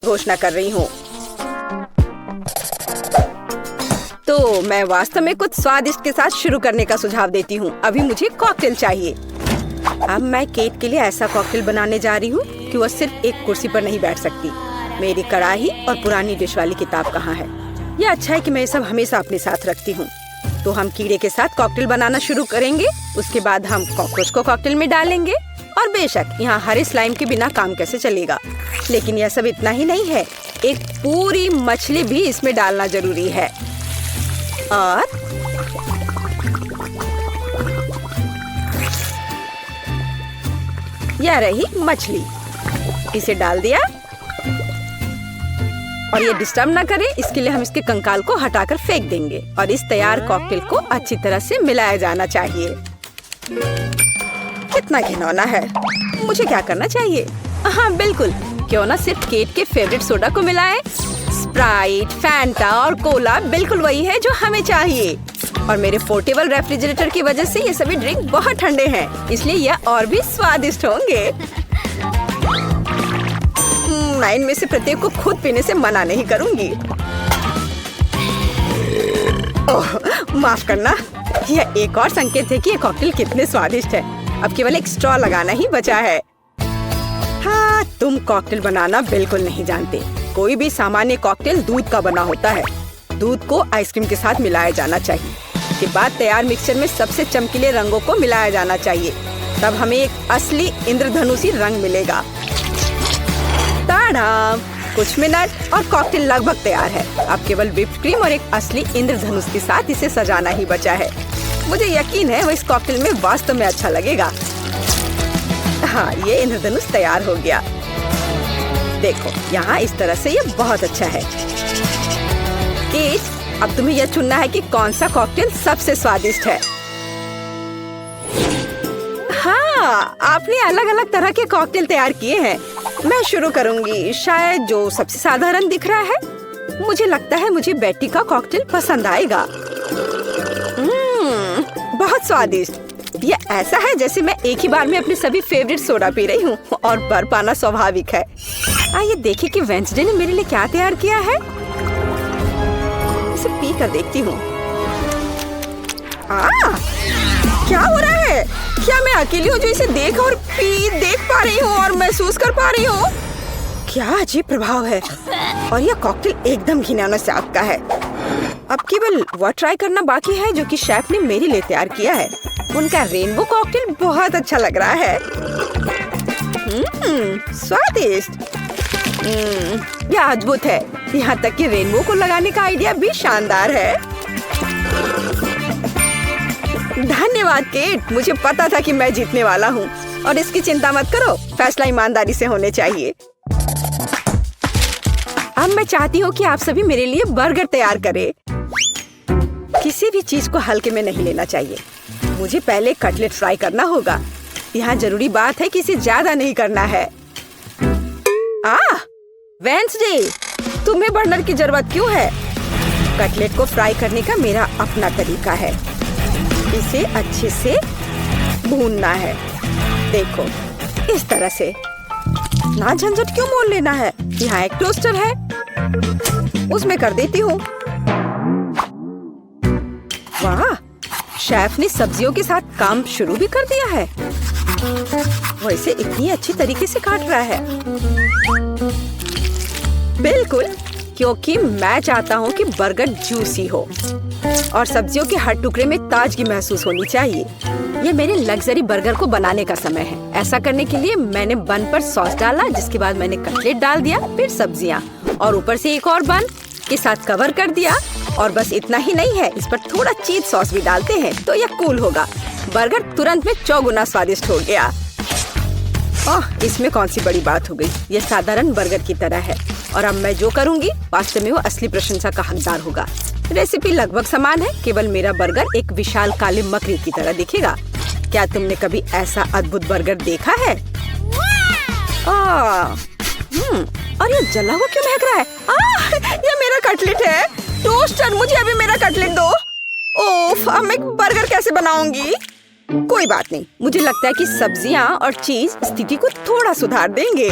घोषणा कर रही हूँ। तो मैं वास्तव में कुछ स्वादिष्ट के साथ शुरू करने का सुझाव देती हूँ। अभी मुझे कॉकटेल चाहिए। अब मैं केट के लिए ऐसा कॉकटेल बनाने जा रही हूँ कि वह सिर्फ एक कुर्सी पर नहीं बैठ सकती। मेरी कढ़ाई और पुरानी डिश वाली किताब कहाँ है? यह अच्छा है कि मैं ये सब हमेशा अपने साथ रखती हूँ। तो हम कीड़े के साथ कॉकटेल बनाना शुरू करेंगे। उसके बाद हम कॉकरोच को कॉकटेल में डालेंगे। और बेशक यहाँ हरे स्लाइम के बिना काम कैसे चलेगा। लेकिन यह सब इतना ही नहीं है, एक पूरी मछली भी इसमें डालना जरूरी है। और यह रही मछली, इसे डाल दिया। और ये डिस्टर्ब ना करे, इसके लिए हम इसके कंकाल को हटाकर फेंक देंगे। और इस तैयार कॉकटेल को अच्छी तरह से मिलाया जाना चाहिए। कितना घिनौना है। मुझे क्या करना चाहिए? हाँ बिल्कुल, क्यों ना सिर्फ केट के फेवरेट सोडा को मिलाएं। स्प्राइट, फैंटा और कोला बिल्कुल वही है जो हमें चाहिए। और मेरे पोर्टेबल रेफ्रिजरेटर की वजह से ये सभी ड्रिंक बहुत ठंडे हैं, इसलिए यह और भी स्वादिष्ट होंगे। मैं इनमें से प्रत्येक को खुद पीने से मना नहीं करूंगी। ओह, माफ करना। यह एक और संकेत है कि ये कॉकटेल कितने स्वादिष्ट है। अब केवल एक स्ट्रॉ लगाना ही बचा है। हाँ, तुम कॉकटेल बनाना बिल्कुल नहीं जानते। कोई भी सामान्य कॉकटेल दूध का बना होता है। दूध को आइसक्रीम के साथ मिलाया जाना चाहिए। के बाद तैयार मिक्सचर में सबसे चमकीले रंगों को मिलाया जाना चाहिए। तब हमें एक असली इंद्रधनुषी रंग मिलेगा। ताड़ा! कुछ मिनट और कॉकटेल लगभग तैयार है। अब केवल व्हिप्ड क्रीम और एक असली इंद्रधनुष के साथ इसे सजाना ही बचा है। मुझे यकीन है वो इस कॉकटेल में वास्तव में अच्छा लगेगा। हाँ, ये इंद्रधनुष तैयार हो गया। देखो, यहाँ इस तरह से ये बहुत अच्छा है। केट, अब तुम्हें यह चुनना है कि कौन सा कॉकटेल सबसे स्वादिष्ट है। हाँ, आपने अलग अलग तरह के कॉकटेल तैयार किए हैं। मैं शुरू करूंगी शायद जो सबसे साधारण दिख रहा है। मुझे लगता है मुझे बेटी का कॉकटेल पसंद आएगा। बहुत स्वादिष्ट। ये ऐसा है जैसे मैं एक ही बार में अपने सभी फेवरेट सोडा पी रही हूँ। और बर्फ आना स्वाभाविक है। आइए देखें कि वेंसडे ने मेरे लिए क्या तैयार किया है। इसे पी कर देखती हूँ। क्या हो रहा है? क्या मैं अकेली हूँ जो इसे देख पा रही हूँ और महसूस कर पा रही हूँ? क्या अजीब प्रभाव है। और यह कॉकटेल एकदम घिनौना स्वाद का है। अब केवल वह ट्राई करना बाकी है जो कि शेफ ने मेरे लिए तैयार किया है। उनका रेनबो कॉकटेल बहुत अच्छा लग रहा है। स्वादिष्ट। यह अद्भुत है। यहाँ तक कि रेनबो को लगाने का आइडिया भी शानदार है। धन्यवाद केट, मुझे पता था कि मैं जीतने वाला हूँ। और इसकी चिंता मत करो, फैसला ईमानदारी से होने चाहिए। अब मैं चाहती हूँ कि आप सभी मेरे लिए बर्गर तैयार करें। किसी भी चीज को हल्के में नहीं लेना चाहिए। मुझे पहले कटलेट फ्राई करना होगा। यहाँ जरूरी बात है कि इसे ज्यादा नहीं करना है। वेंसडे, तुम्हें बर्नर की जरूरत क्यों है? कटलेट को फ्राई करने का मेरा अपना तरीका है। इसे अच्छे से भूनना है। देखो, इस तरह से। ना झंझट क्यों मोल लेना है। यहाँ एक टोस्टर है, उसमें कर देती हूँ। वाह, शेफ ने सब्जियों के साथ काम शुरू भी कर दिया है। वो इसे इतनी अच्छी तरीके से काट रहा है। बिल्कुल, क्योंकि मैं चाहता हूँ कि बर्गर जूसी हो और सब्जियों के हर टुकड़े में ताजगी महसूस होनी चाहिए। ये मेरे लग्जरी बर्गर को बनाने का समय है। ऐसा करने के लिए मैंने बन पर सॉस डाला, जिसके बाद मैंने कटलेट डाल दिया, फिर सब्जियाँ और ऊपर से एक और बन के साथ कवर कर दिया। और बस इतना ही नहीं है, इस पर थोड़ा चीज सॉस भी डालते हैं तो यह कूल होगा। बर्गर तुरंत में 4 गुना स्वादिष्ट हो गया। इसमें कौन सी बड़ी बात हो गई। यह साधारण बर्गर की तरह है और अब मैं जो करूँगी वास्तव में वो असली प्रशंसा का हकदार होगा। रेसिपी लगभग समान है, केवल मेरा बर्गर एक विशाल काले मकड़ी की तरह दिखेगा। क्या तुमने कभी ऐसा अद्भुत बर्गर देखा है? और ये जला हुआ क्यों महक रहा है? ये मेरा कटलेट है। टोस्टर, मुझे अभी मेरा कटलेट दो। ओफ, अब मैं बर्गर कैसे बनाऊंगी? कोई बात नहीं, मुझे लगता है कि सब्जियां और चीज स्थिति को थोड़ा सुधार देंगे।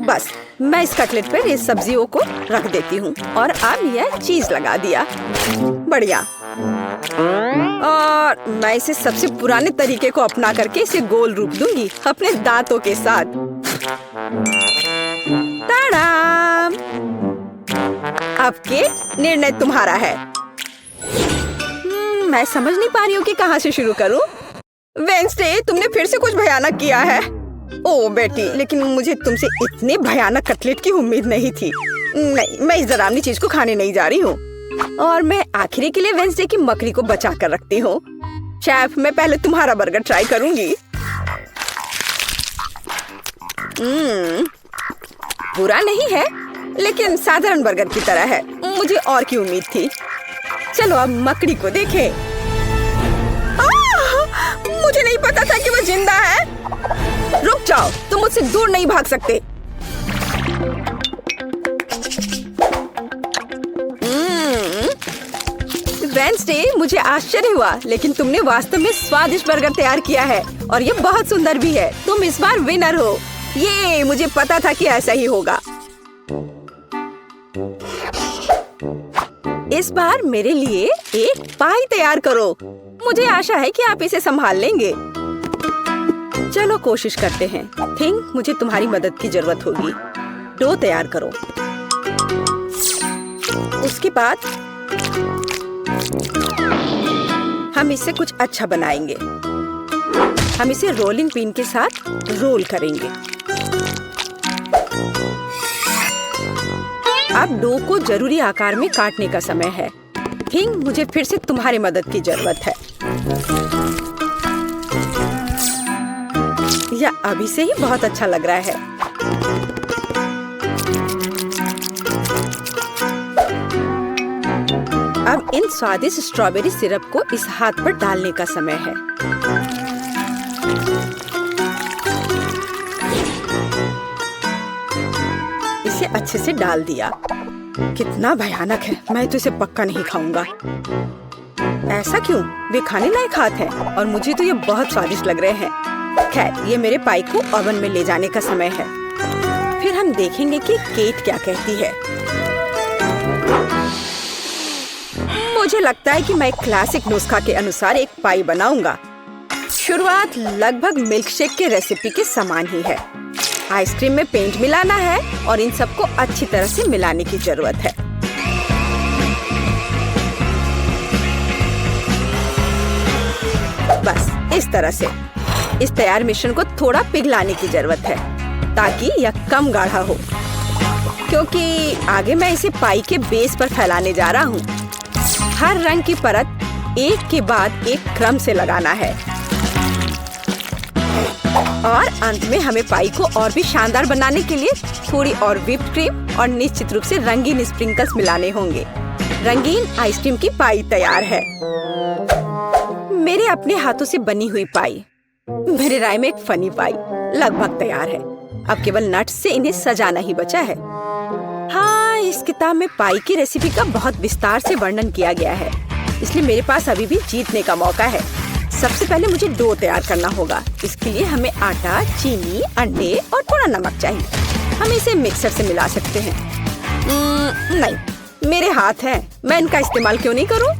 बस मैं इस कटलेट पर इस सब्जियों को रख देती हूँ और अब यह चीज लगा दिया। बढ़िया। और मैं इसे सबसे पुराने तरीके को अपना करके इसे गोल रूप दूंगी अपने दांतों के साथ। ताड़ाम! अब के निर्णय तुम्हारा है। मैं समझ नहीं पा रही हूँ कि कहाँ से शुरू करूँ। वेंसडे, तुमने फिर से कुछ भयानक किया है। ओ बेटी, लेकिन मुझे तुमसे इतने भयानक कटलेट की उम्मीद नहीं थी। नहीं, मैं इस डरावनी चीज को खाने नहीं जा रही हूँ। और मैं आखिरी के लिए वेंसडे की मकड़ी को बचा कर रखती हूँ। शेफ, मैं पहले तुम्हारा बर्गर ट्राई करूंगी। बुरा नहीं है, लेकिन साधारण बर्गर की तरह है। मुझे और की उम्मीद थी। चलो अब मकड़ी को देखें। मुझे नहीं पता था कि वो जिंदा है। रुक जाओ, तुम मुझसे दूर नहीं भाग सकते। वेंसडे, मुझे आश्चर्य हुआ, लेकिन तुमने वास्तव में स्वादिष्ट बर्गर तैयार किया है और ये बहुत सुंदर भी है। तुम इस बार विनर हो। ये मुझे पता था कि ऐसा ही होगा। इस बार मेरे लिए एक पाई तैयार करो। मुझे आशा है कि आप इसे संभाल लेंगे। चलो कोशिश करते हैं। थिंक मुझे तुम्हारी मदद की जरूरत होगी। डो तैयार करो। उसके बाद हम इससे कुछ अच्छा बनाएंगे। हम इसे रोलिंग पिन के साथ रोल करेंगे। अब डो को जरूरी आकार में काटने का समय है। थिंक मुझे फिर से तुम्हारी मदद की जरूरत है। यह अभी से ही बहुत अच्छा लग रहा है। अब इन स्वादिष्ट स्ट्रॉबेरी सिरप को इस हाथ पर डालने का समय है। इसे अच्छे से डाल दिया। कितना भयानक है। मैं तो इसे पक्का नहीं खाऊंगा। ऐसा क्यों? वे खाने लायक हाथ हैं और मुझे तो ये बहुत स्वादिष्ट लग रहे हैं। खैर, ये मेरे पाई को ओवन में ले जाने का समय है। फिर हम देखेंगे कि केट क्या कहती है। मुझे लगता है कि मैं क्लासिक नुस्खा के अनुसार एक पाई बनाऊंगा। शुरुआत लगभग मिल्कशेक के रेसिपी के समान ही है। आइसक्रीम में पेंट मिलाना है और इन सबको अच्छी तरह से मिलाने की जरूरत है। बस इस तरह से। इस तैयार मिश्रण को थोड़ा पिघलाने की जरूरत है ताकि यह कम गाढ़ा हो, क्योंकि आगे मैं इसे पाई के बेस पर फैलाने जा रहा हूँ। हर रंग की परत एक के बाद एक क्रम से लगाना है और अंत में हमें पाई को और भी शानदार बनाने के लिए थोड़ी और व्हिप्ड क्रीम और निश्चित रूप से रंगीन स्प्रिंकल्स मिलाने होंगे। रंगीन आइसक्रीम की पाई तैयार है। मेरे अपने हाथों से बनी हुई पाई, मेरे राय में एक फनी पाई, लगभग तैयार है। अब केवल नट्स से इन्हें सजाना ही बचा है। हाँ, इस किताब में पाई की रेसिपी का बहुत विस्तार से वर्णन किया गया है, इसलिए मेरे पास अभी भी जीतने का मौका है। सबसे पहले मुझे डो तैयार करना होगा। इसके लिए हमें आटा, चीनी, अंडे और थोड़ा नमक चाहिए। हम इसे मिक्सर से मिला सकते हैं। नहीं, मेरे हाथ हैं, मैं इनका इस्तेमाल क्यों नहीं करूं?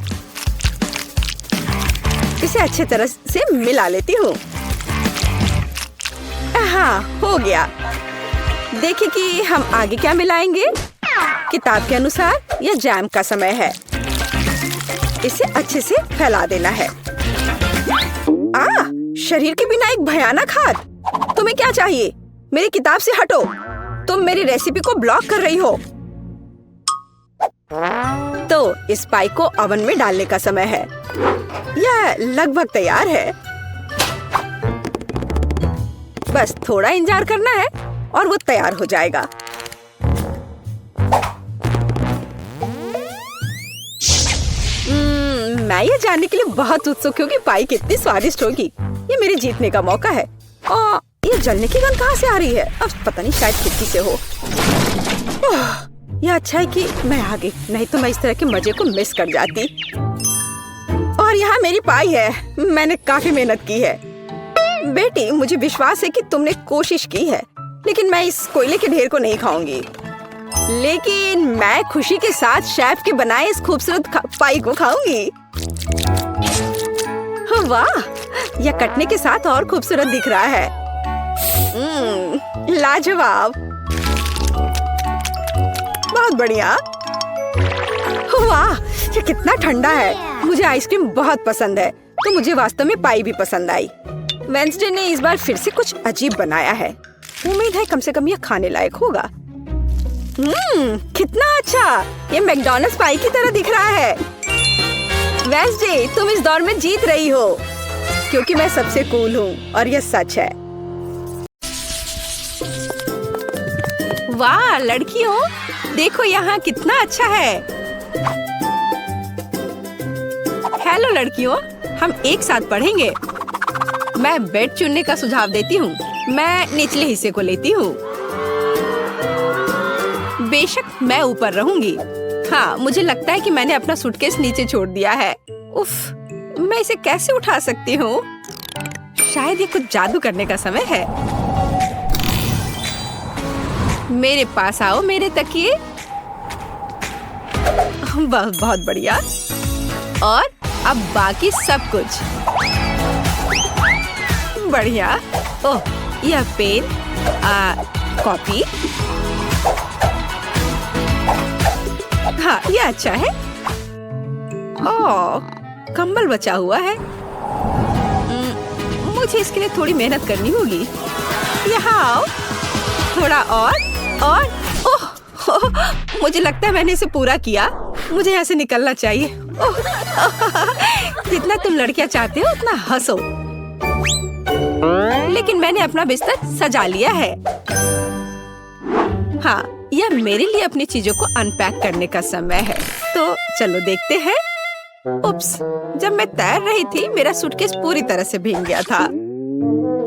इसे अच्छे तरह से मिला लेती हूँ। हाँ, हो गया। देखिए कि हम आगे क्या मिलाएंगे। किताब के अनुसार यह जैम का समय है। इसे अच्छे से फैला देना है। शरीर के बिना एक भयानक हाथ। तुम्हें क्या चाहिए? मेरी किताब से हटो। तुम मेरी रेसिपी को ब्लॉक कर रही हो। तो इस पाई को ओवन में डालने का समय है। यह लगभग तैयार है। बस थोड़ा इंतजार करना है और वो तैयार हो जाएगा। मैं ये जानने के लिए बहुत उत्सुक हूँ कि पाई कितनी स्वादिष्ट होगी। ये मेरे जीतने का मौका है। और ये जलने की गंध कहाँ से आ रही है? अब पता नहीं, शायद खिड़की से हो। यह अच्छा है कि मैं आ गई, नहीं तो मैं इस तरह के मजे को मिस कर जाती। और यहाँ मेरी पाई है। मैंने काफी मेहनत की है। बेटी, मुझे विश्वास है कि तुमने कोशिश की है, लेकिन मैं इस कोयले के ढेर को नहीं खाऊंगी। लेकिन मैं खुशी के साथ शेफ के बनाए इस खूबसूरत पाई को खाऊंगी। वाह, यह कटने के साथ और खूबसूरत दिख रहा है। लाजवाब, बहुत बढ़िया। वाह, ये कितना ठंडा है। मुझे आइसक्रीम बहुत पसंद है, तो मुझे वास्तव में पाई भी पसंद आई। वेंसडे ने इस बार फिर से कुछ अजीब बनाया है। उम्मीद है कम से कम यह खाने लायक होगा। कितना अच्छा, ये मैकडॉनल्ड्स पाई की तरह दिख रहा है। वेंसडे, तुम इस दौर में जीत रही हो, क्योंकि मैं सबसे कूल हूँ और यह सच है। वाह लड़कियों, देखो यहाँ कितना अच्छा है। हेलो लड़कियों, हम एक साथ पढ़ेंगे। मैं बेड चुनने का सुझाव देती हूँ। मैं निचले हिस्से को लेती हूँ। बेशक मैं ऊपर रहूंगी। हाँ, मुझे लगता है कि मैंने अपना सूटकेस नीचे छोड़ दिया है। उफ, मैं इसे कैसे उठा सकती हूँ? शायद ये कुछ जादू करने का समय है। मेरे पास आओ मेरे तकिए। बहुत बढ़िया। और अब बाकी सब कुछ बढ़िया। ओह, यह पेन, कॉपी। हाँ, यह अच्छा है। ओह, कंबल बचा हुआ है। मुझे इसके लिए थोड़ी मेहनत करनी होगी। यहाँ आओ, थोड़ा और। ओह, मुझे लगता है मैंने इसे पूरा किया। मुझे यहाँ से निकलना चाहिए। जितना तुम लड़कियाँ चाहते हो उतना हंसो। लेकिन मैंने अपना बिस्तर सजा लिया है। हाँ, यह मेरे लिए अपनी चीजों को अनपैक करने का समय है। तो चलो देखते हैं। उप्स, जब मैं तैर रही थी मेरा सूटकेस पूरी तरह से भीग गया था।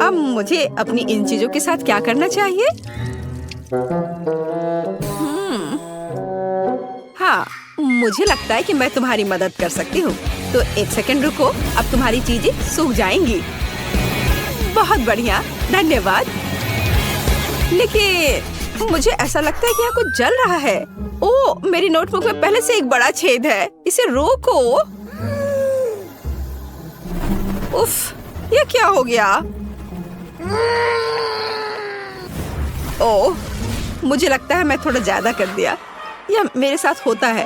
अब मुझे अपनी इन चीजों के साथ क्या करना चाहिए? हाँ, मुझे लगता है कि मैं तुम्हारी मदद कर सकती हूँ। तो एक सेकंड रुको, अब तुम्हारी चीजें सूख जाएंगी। बहुत बढ़िया, धन्यवाद। लेकिन मुझे ऐसा लगता है कि यहाँ कुछ जल रहा है। ओह, मेरी नोटबुक में पहले से एक बड़ा छेद है। इसे रोको। उफ, ये क्या हो गया? ओह, मुझे लगता है मैं थोड़ा ज्यादा कर दिया। यह मेरे साथ होता है।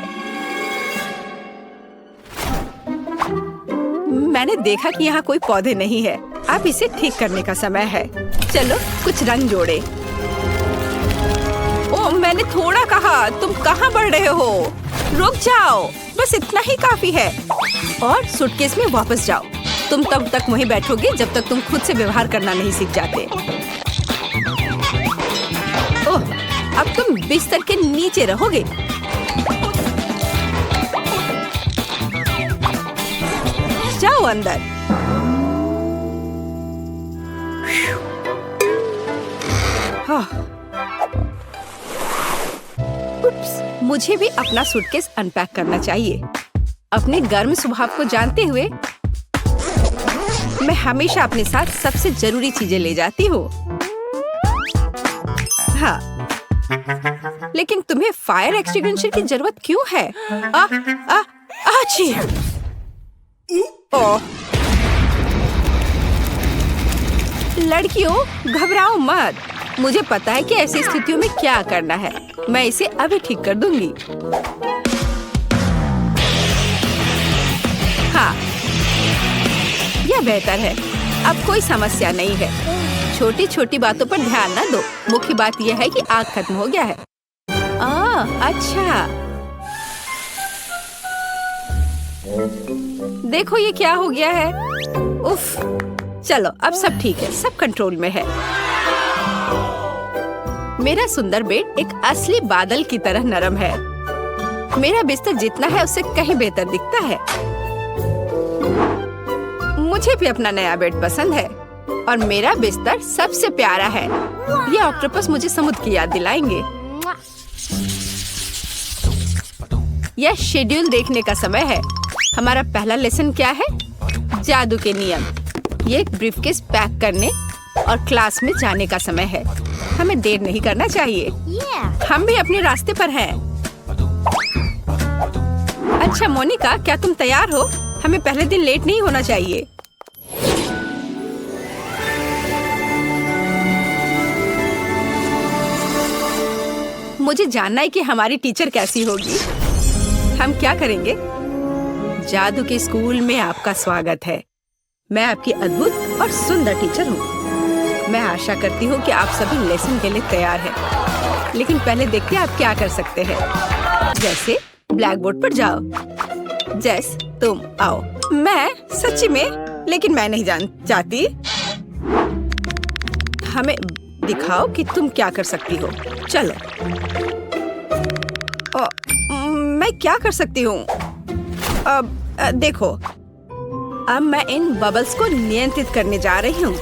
मैंने देखा कि यहाँ कोई पौधे नहीं है। अब इसे ठीक करने का समय है। चलो कुछ रंग जोड़े। ओह, मैंने थोड़ा कहा। तुम कहाँ बढ़ रहे हो? रुक जाओ, बस इतना ही काफी है। और सूटकेस में वापस जाओ। तुम तब तक वहीं बैठोगे जब तक तुम खुद से व्यवहार करना नहीं सीख जाते। ओह, अब तुम बिस्तर के नीचे रहोगे। जाओ अंदर। उप्स, मुझे भी अपना सूटकेस अनपैक करना चाहिए। अपने गर्म स्वभाव को जानते हुए मैं हमेशा अपने साथ सबसे जरूरी चीजें ले जाती हूँ। हाँ, लेकिन तुम्हें फायर एक्सटिंग्विशर की जरूरत क्यों है? आची! ओह, लड़कियों घबराओ मत। मुझे पता है कि ऐसी स्थितियों में क्या करना है। मैं इसे अभी ठीक कर दूंगी। हाँ, यह बेहतर है। अब कोई समस्या नहीं है। छोटी छोटी बातों पर ध्यान न दो। मुख्य बात यह है कि आग खत्म हो गया है। अच्छा, देखो ये क्या हो गया है। उफ, चलो अब सब ठीक है, सब कंट्रोल में है। मेरा सुंदर बेड एक असली बादल की तरह नरम है। मेरा बिस्तर जितना है उससे कहीं बेहतर दिखता है। मुझे भी अपना नया बेड पसंद है और मेरा बिस्तर सबसे प्यारा है। ये ऑक्टोपस मुझे समुद्र की याद दिलाएंगे। यह शेड्यूल देखने का समय है। हमारा पहला लेसन क्या है? जादू के नियम। ये ब्रीफकेस पैक करने और क्लास में जाने का समय है। हमें देर नहीं करना चाहिए। हम भी अपने रास्ते पर हैं। अच्छा मोनिका, क्या तुम तैयार हो? हमें पहले दिन लेट नहीं होना चाहिए। मुझे जानना है कि हमारी टीचर कैसी होगी। हम क्या करेंगे? जादू के स्कूल में आपका स्वागत है। मैं आपकी अद्भुत और सुंदर टीचर हूँ। मैं आशा करती हूँ कि आप सभी लेसन के लिए तैयार हैं। लेकिन पहले देखते हैं आप क्या कर सकते हैं। जैसे ब्लैक बोर्ड पर जाओ। जेस, तुम आओ। मैं सच्ची में, लेकिन मैं नहीं चाहती। हमें दिखाओ कि तुम क्या कर सकती हो। चलो। मैं क्या कर सकती हूँ? अब देखो, अब मैं इन बबल्स को नियंत्रित करने जा रही हूँ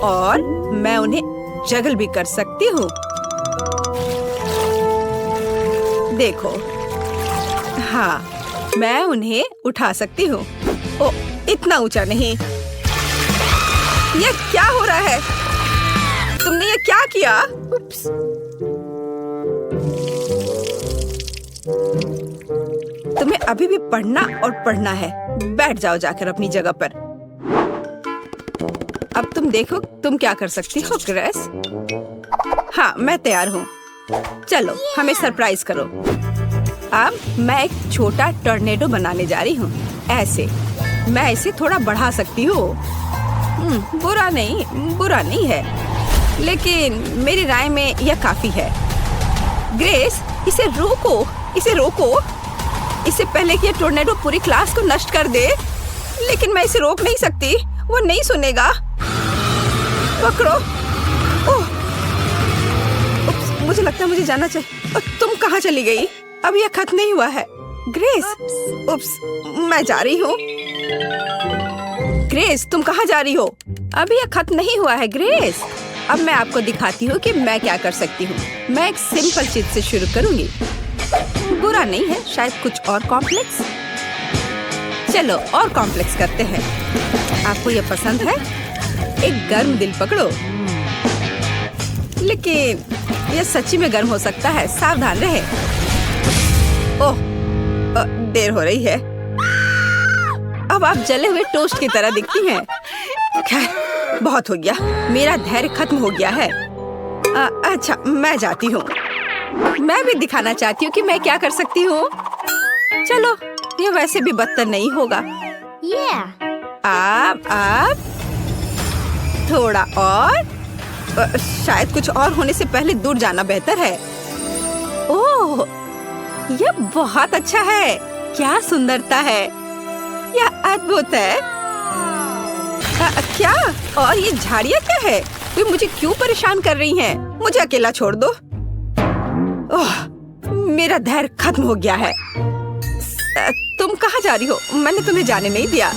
और मैं उन्हें जगल भी कर सकती हूँ। देखो, हाँ, मैं उन्हें उठा सकती हूँ। ओ, इतना ऊंचा नहीं। ये क्या हो रहा है? तुमने ये क्या किया? उप्स। तुम्हें अभी भी पढ़ना और पढ़ना है। बैठ जाओ जाकर अपनी जगह पर। अब तुम देखो तुम क्या कर सकती हो ग्रेस। हाँ, मैं तैयार हूँ। चलो, हमें सरप्राइज करो। अब मैं एक छोटा टॉर्नेडो बनाने जा रही हूँ। ऐसे मैं इसे थोड़ा बढ़ा सकती हूँ। बुरा नहीं है, लेकिन मेरी राय में यह काफी है। ग्रेस, इसे रोको। इससे पहले कि यह टॉर्नेडो पूरी क्लास को नष्ट कर दे। लेकिन मैं इसे रोक नहीं सकती, वो नहीं सुनेगा। पकड़ो। ओह, मुझे लगता है मुझे जाना चाहिए। और तुम कहाँ चली गई? अब यह खत्म नहीं हुआ है। ग्रेस, मैं जा रही हूँ। ग्रेस, तुम कहाँ जा रही हो? अभी यह खत्म नहीं हुआ है ग्रेस। अब मैं आपको दिखाती हूँ कि मैं क्या कर सकती हूँ। मैं एक सिंपल चीज से शुरू करूँगी। बुरा नहीं है, शायद कुछ और कॉम्प्लेक्स। चलो और कॉम्प्लेक्स करते हैं। आपको यह पसंद है? एक गर्म दिल पकड़ो। लेकिन यह सच्ची में गर्म हो सकता है, सावधान रहे। ओह, देर हो रही है। अब आप जले हुए टोस्ट की तरह दिखती हैं। खैर, बहुत हो गया। मेरा धैर्य खत्म हो गया है। अच्छा, मैं जाती हूँ। मैं भी दिखाना चाहती हूँ कि मैं क्या कर सकती हूँ। चलो, ये वैसे भी बदतर नहीं होगा। आप थोड़ा और। शायद कुछ और होने से पहले दूर जाना बेहतर है। ओह, यह बहुत अच्छा है। क्या सुंदरता है। यह अद्भुत है। क्या? और ये झाड़ियाँ क्या है? वे मुझे क्यों परेशान कर रही हैं? मुझे अकेला छोड़ दो। ओह, मेरा धैर्य खत्म हो गया है। तुम कहाँ जा रही हो? मैंने तुम्हें जाने नहीं दिया।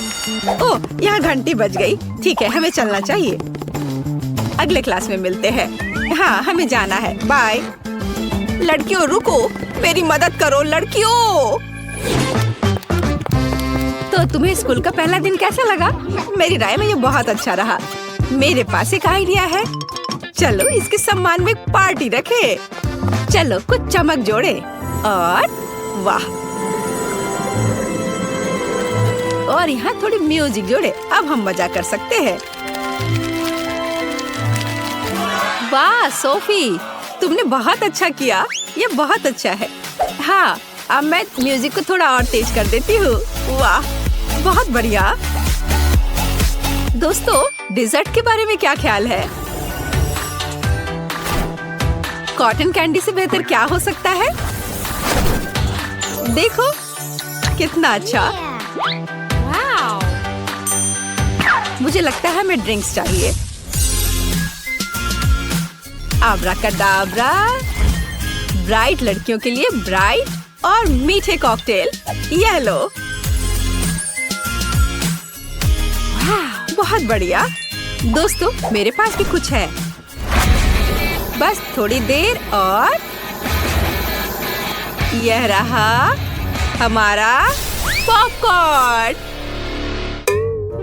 ओह, यहाँ घंटी बज गई। ठीक है, हमें चलना चाहिए। अगले क्लास में मिलते हैं। हाँ, हमें जाना है। बाय। लड़कियों, रुको, मेरी मदद करो लड़कियों। तो तुम्हें स्कूल का पहला दिन कैसा लगा? मेरी राय में ये बहुत अच्छा रहा। मेरे पास एक आइडिया है। चलो, इसके सम्मान में एक पार्टी रखे। चलो, कुछ चमक जोड़े और वाह, और यहाँ थोड़ी म्यूजिक जोड़े। अब हम मजा कर सकते हैं। वाह सोफी, तुमने बहुत अच्छा किया। ये बहुत अच्छा है। हाँ, अब मैं म्यूजिक को थोड़ा और तेज कर देती हूँ। वाह, बहुत बढ़िया। दोस्तों, डिजर्ट के बारे में क्या ख्याल है? कॉटन कैंडी से बेहतर क्या हो सकता है? देखो कितना अच्छा। मुझे लगता है हमें ड्रिंक्स चाहिए। आब्राकाडाब्रा। ब्राइट लड़कियों के लिए ब्राइट और मीठे कॉकटेल। ये लो। बहुत बढ़िया। दोस्तों, मेरे पास भी कुछ है। बस थोड़ी देर और यह रहा हमारा पॉपकॉर्न।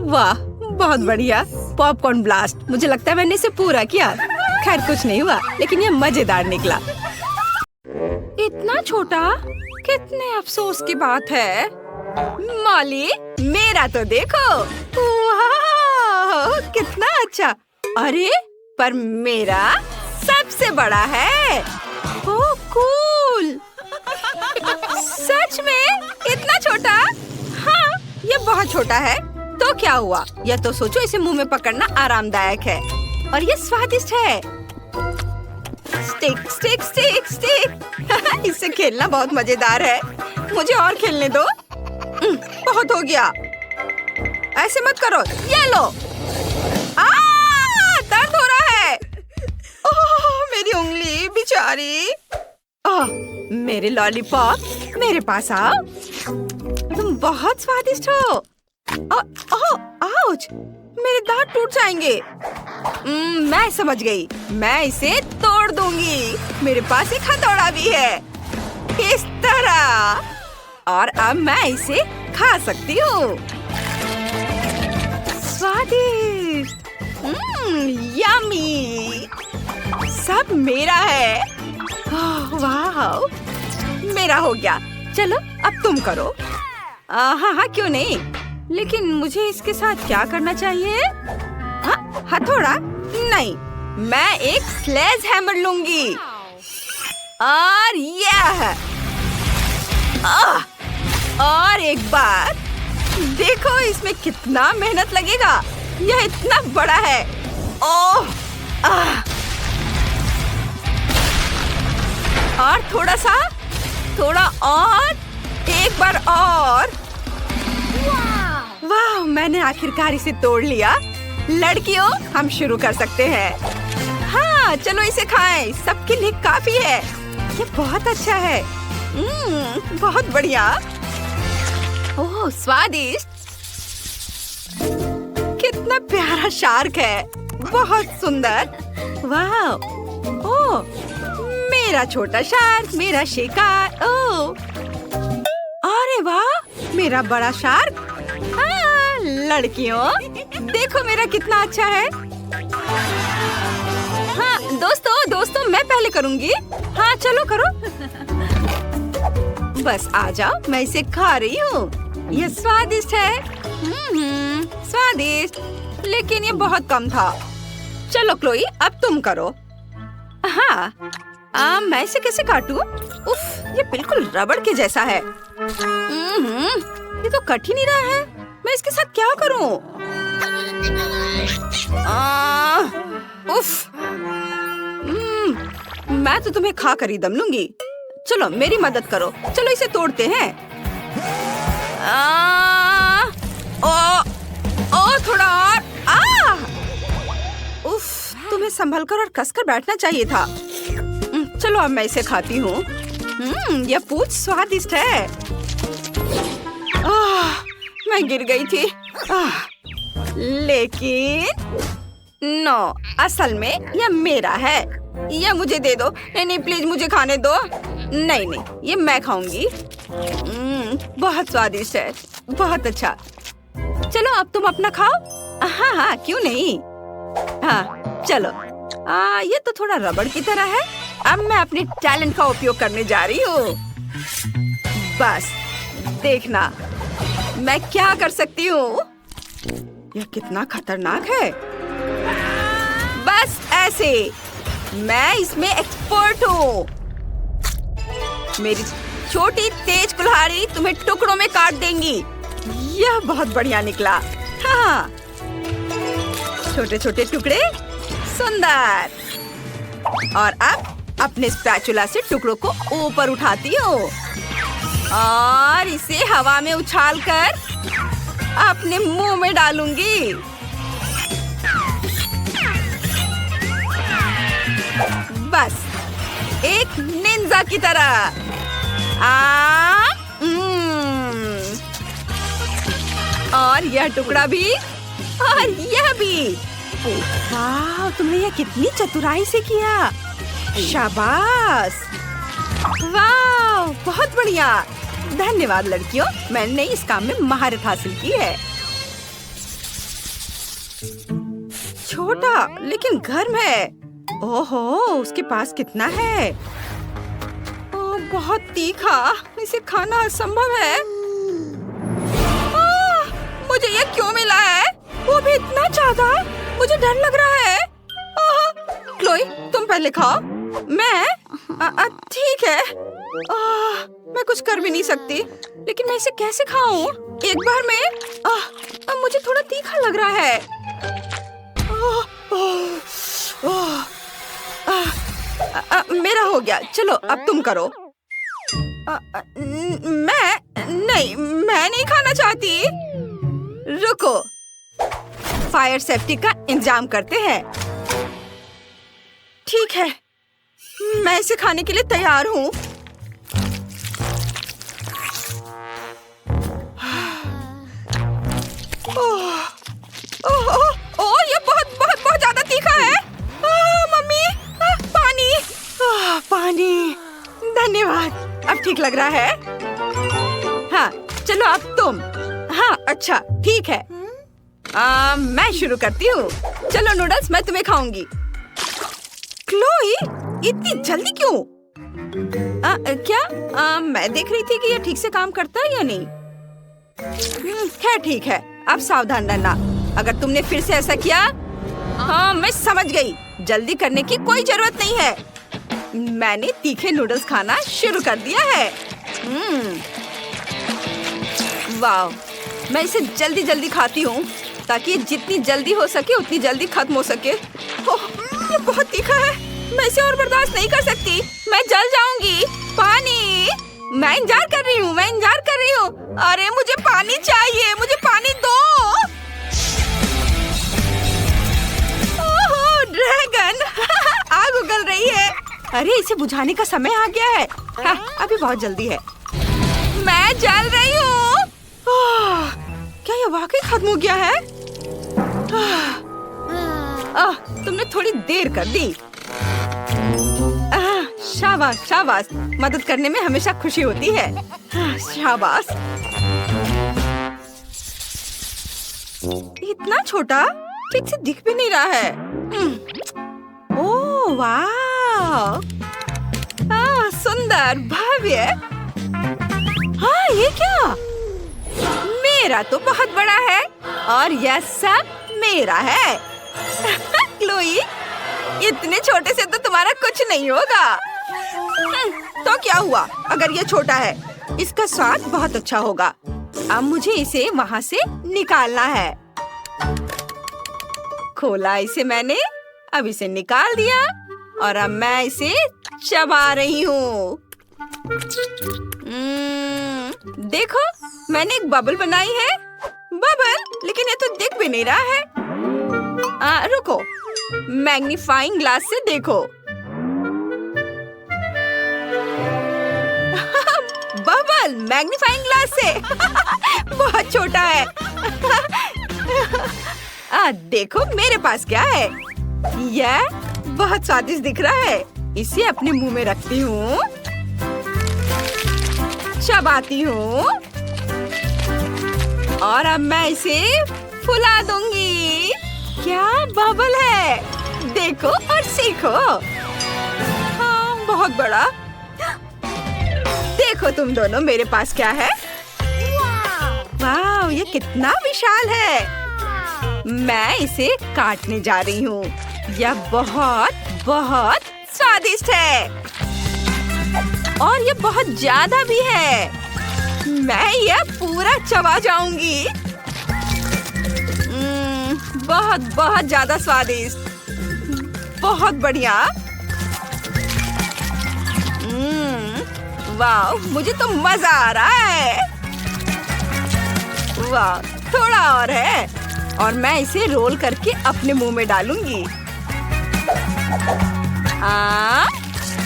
वाह, बहुत बढ़िया। Popcorn blast. मुझे लगता है मैंने इसे पूरा किया। खैर कुछ नहीं हुआ, लेकिन ये मजेदार निकला। इतना छोटा, कितने अफसोस की बात है। मॉली, मेरा तो देखो। वाह, कितना अच्छा। अरे पर मेरा सबसे बड़ा है। ओह कूल। सच में इतना छोटा? हाँ, ये बहुत छोटा है। तो क्या हुआ? यह तो सोचो, इसे मुंह में पकड़ना आरामदायक है और ये स्वादिष्ट है। Stick stick stick stick. इससे खेलना बहुत मजेदार है। मुझे और खेलने दो। बहुत हो गया। ऐसे मत करो। ये लो। दर्द हो रहा है। ओह, मेरी उंगली बेचारी। मेरे लॉलीपॉप, मेरे पास आओ। तुम बहुत स्वादिष्ट हो। आउच, मेरे दांत टूट जाएंगे। मैं समझ गई। मैं इसे तोड़ दूंगी। मेरे पास एक हथौड़ा भी है। इस तरह। और अब मैं इसे खा सकती हूँ। स्वादिष्ट। यम्मी। सब मेरा है। वाह, मेरा हो गया। चलो अब तुम करो। हाँ, क्यों नहीं। लेकिन मुझे इसके साथ क्या करना चाहिए? हथौड़ा नहीं, मैं एक स्लेज हैमर लूंगी। और यह और एक बार देखो, इसमें कितना मेहनत लगेगा। यह इतना बड़ा है। ओह, और थोड़ा और, एक बार और। वाह, मैंने आखिरकार इसे तोड़ लिया। लड़कियों, हम शुरू कर सकते हैं। हाँ, चलो इसे खाएं। सबके लिए काफी है। ये बहुत अच्छा है। बहुत बढ़िया। ओह, स्वादिष्ट। कितना प्यारा शार्क है। बहुत सुंदर। वाह। ओह, मेरा छोटा शार्क, मेरा शिकार। ओह, अरे वाह, मेरा बड़ा शार्क। हाँ, लड़कियों, देखो मेरा कितना अच्छा है। हाँ, दोस्तों, मैं पहले करूँगी। हाँ, चलो करो। बस आ जाओ, मैं इसे खा रही हूँ। यह स्वादिष्ट है। स्वादिष्ट, लेकिन ये बहुत कम था। चलो क्लोई, अब तुम करो। हाँ, मैं इसे कैसे काटूं? उफ, ये बिल्कुल रबड़ के जैसा है। ये तो कट ही नहीं रहा है। मैं इसके साथ क्या करूं? उफ, मैं तो तुम्हें खा कर ही दम लूंगी। चलो मेरी मदद करो। चलो इसे तोड़ते हैं। थोड़ा और। उफ, तुम्हें संभल कर और कसकर बैठना चाहिए था। चलो अब मैं इसे खाती हूँ। यह पूंछ स्वादिष्ट है। मैं गिर गई थी। लेकिन नो, असल में यह मेरा है। यह मुझे दे दो। नहीं, प्लीज मुझे खाने दो। नहीं, ये मैं खाऊंगी। बहुत स्वादिष्ट है। बहुत अच्छा। चलो अब तुम अपना खाओ। हाँ, क्यों नहीं। हाँ, चलो। ये तो थोड़ा रबड़ की तरह है। अब मैं अपने टैलेंट का उपयोग करने जा रही हूँ। बस देखना मैं क्या कर सकती हूँ। यह कितना खतरनाक है। बस ऐसे। मैं इसमें एक्सपर्ट हूँ। मेरी छोटी तेज कुल्हाड़ी तुम्हें टुकड़ों में काट देंगी। यह बहुत बढ़िया निकला। हाँ, छोटे छोटे टुकड़े। सुंदर। और अब अपने स्पैचुला से टुकड़ों को ऊपर उठाती हूँ और इसे हवा में उछालकर अपने मुंह में डालूंगी। बस एक निंजा की तरह। और यह टुकड़ा भी और यह भी। वाह, तुमने यह कितनी चतुराई से किया। शाबाश। वाह, बहुत बढ़िया। धन्यवाद लड़कियों, मैंने इस काम में महारत हासिल की है। छोटा लेकिन गर्म है। ओहो, उसके पास कितना है? ओह, बहुत तीखा, इसे खाना असंभव है। मुझे ये क्यों मिला है? वो भी इतना ज्यादा, मुझे डर लग रहा है। क्लोई, तुम पहले खाओ। मैं? ठीक है। मैं कुछ कर भी नहीं सकती, लेकिन मैं इसे कैसे खाऊं? एक बार में मुझे थोड़ा तीखा लग रहा है। मेरा हो गया, चलो अब तुम करो। मैं नहीं खाना चाहती। रुको, फायर सेफ्टी का इंतजाम करते हैं। ठीक है, मैं इसे खाने के लिए तैयार हूँ। ओह, ये बहुत बहुत बहुत ज्यादा तीखा है। मम्मी, पानी। पानी, धन्यवाद, अब ठीक लग रहा है। हाँ, चलो अब तुम। हाँ, अच्छा, ठीक है। मैं शुरू करती हूँ। चलो नूडल्स, मैं तुम्हें खाऊंगी। क्लोई, इतनी जल्दी क्यों? क्या? मैं देख रही थी कि ये ठीक से काम करता है या नहीं। खैर ठीक है, अब सावधान रहना। अगर तुमने फिर से ऐसा किया। हाँ, मैं समझ गई। जल्दी करने की कोई जरूरत नहीं है। मैंने तीखे नूडल्स खाना शुरू कर दिया है। वाह, मैं इसे जल्दी जल्दी खाती हूँ ताकि जितनी जल्दी हो सके उतनी जल्दी खत्म हो सके। ओह, ये बहुत तीखा है, मैं इसे और बर्दाश्त नहीं कर सकती। मैं जल जाऊंगी। पानी, मैं इंतजार कर रही हूँ, मैं इंतजार कर रही हूँ। अरे मुझे पानी चाहिए, मुझे पानी दो। ओह, ड्रैगन, आग उगल रही है। अरे इसे बुझाने का समय आ गया है। हाँ, अभी बहुत जल्दी है। मैं जल रही हूँ। क्या ये वाकई खत्म हो गया है? तुमने थोड़ी देर कर दी। शाबाश शाबाश, मदद करने में हमेशा खुशी होती है। शाबाश। इतना छोटा, ठीक से दिख भी नहीं रहा है। ओह वाह, सुंदर, भव्य। हाँ, ये क्या? मेरा तो बहुत बड़ा है और यह सब मेरा है। क्लोई, इतने छोटे से तो तुम्हारा कुछ नहीं होगा। तो क्या हुआ अगर ये छोटा है? इसका स्वाद बहुत अच्छा होगा। अब मुझे इसे वहाँ से निकालना है। खोला इसे मैंने, अब इसे निकाल दिया और अब मैं इसे चबा रही हूँ। देखो, मैंने एक बबल बनाई है। बबल, लेकिन ये तो दिख भी नहीं रहा है। रुको, मैग्नीफाइंग ग्लास से देखो। बबल मैग्नीफाइंग ग्लास से बहुत छोटा है। देखो मेरे पास क्या है। यह बहुत स्वादिष्ट दिख रहा है। इसे अपने मुंह में रखती हूँ, चबाती हूँ और अब मैं इसे फुला दूंगी। क्या बबल है, देखो और सीखो। हाँ, बहुत बड़ा। देखो तुम दोनों, मेरे पास क्या है। वाह, ये कितना विशाल है। मैं इसे काटने जा रही हूँ। यह बहुत बहुत स्वादिष्ट है और ये बहुत ज्यादा भी है। मैं यह पूरा चबा जाऊंगी। बहुत बहुत ज्यादा स्वादिष्ट, बहुत बढ़िया। वाह, मुझे तो मजा आ रहा है। वाह, थोड़ा और है और मैं इसे रोल करके अपने मुंह में डालूंगी।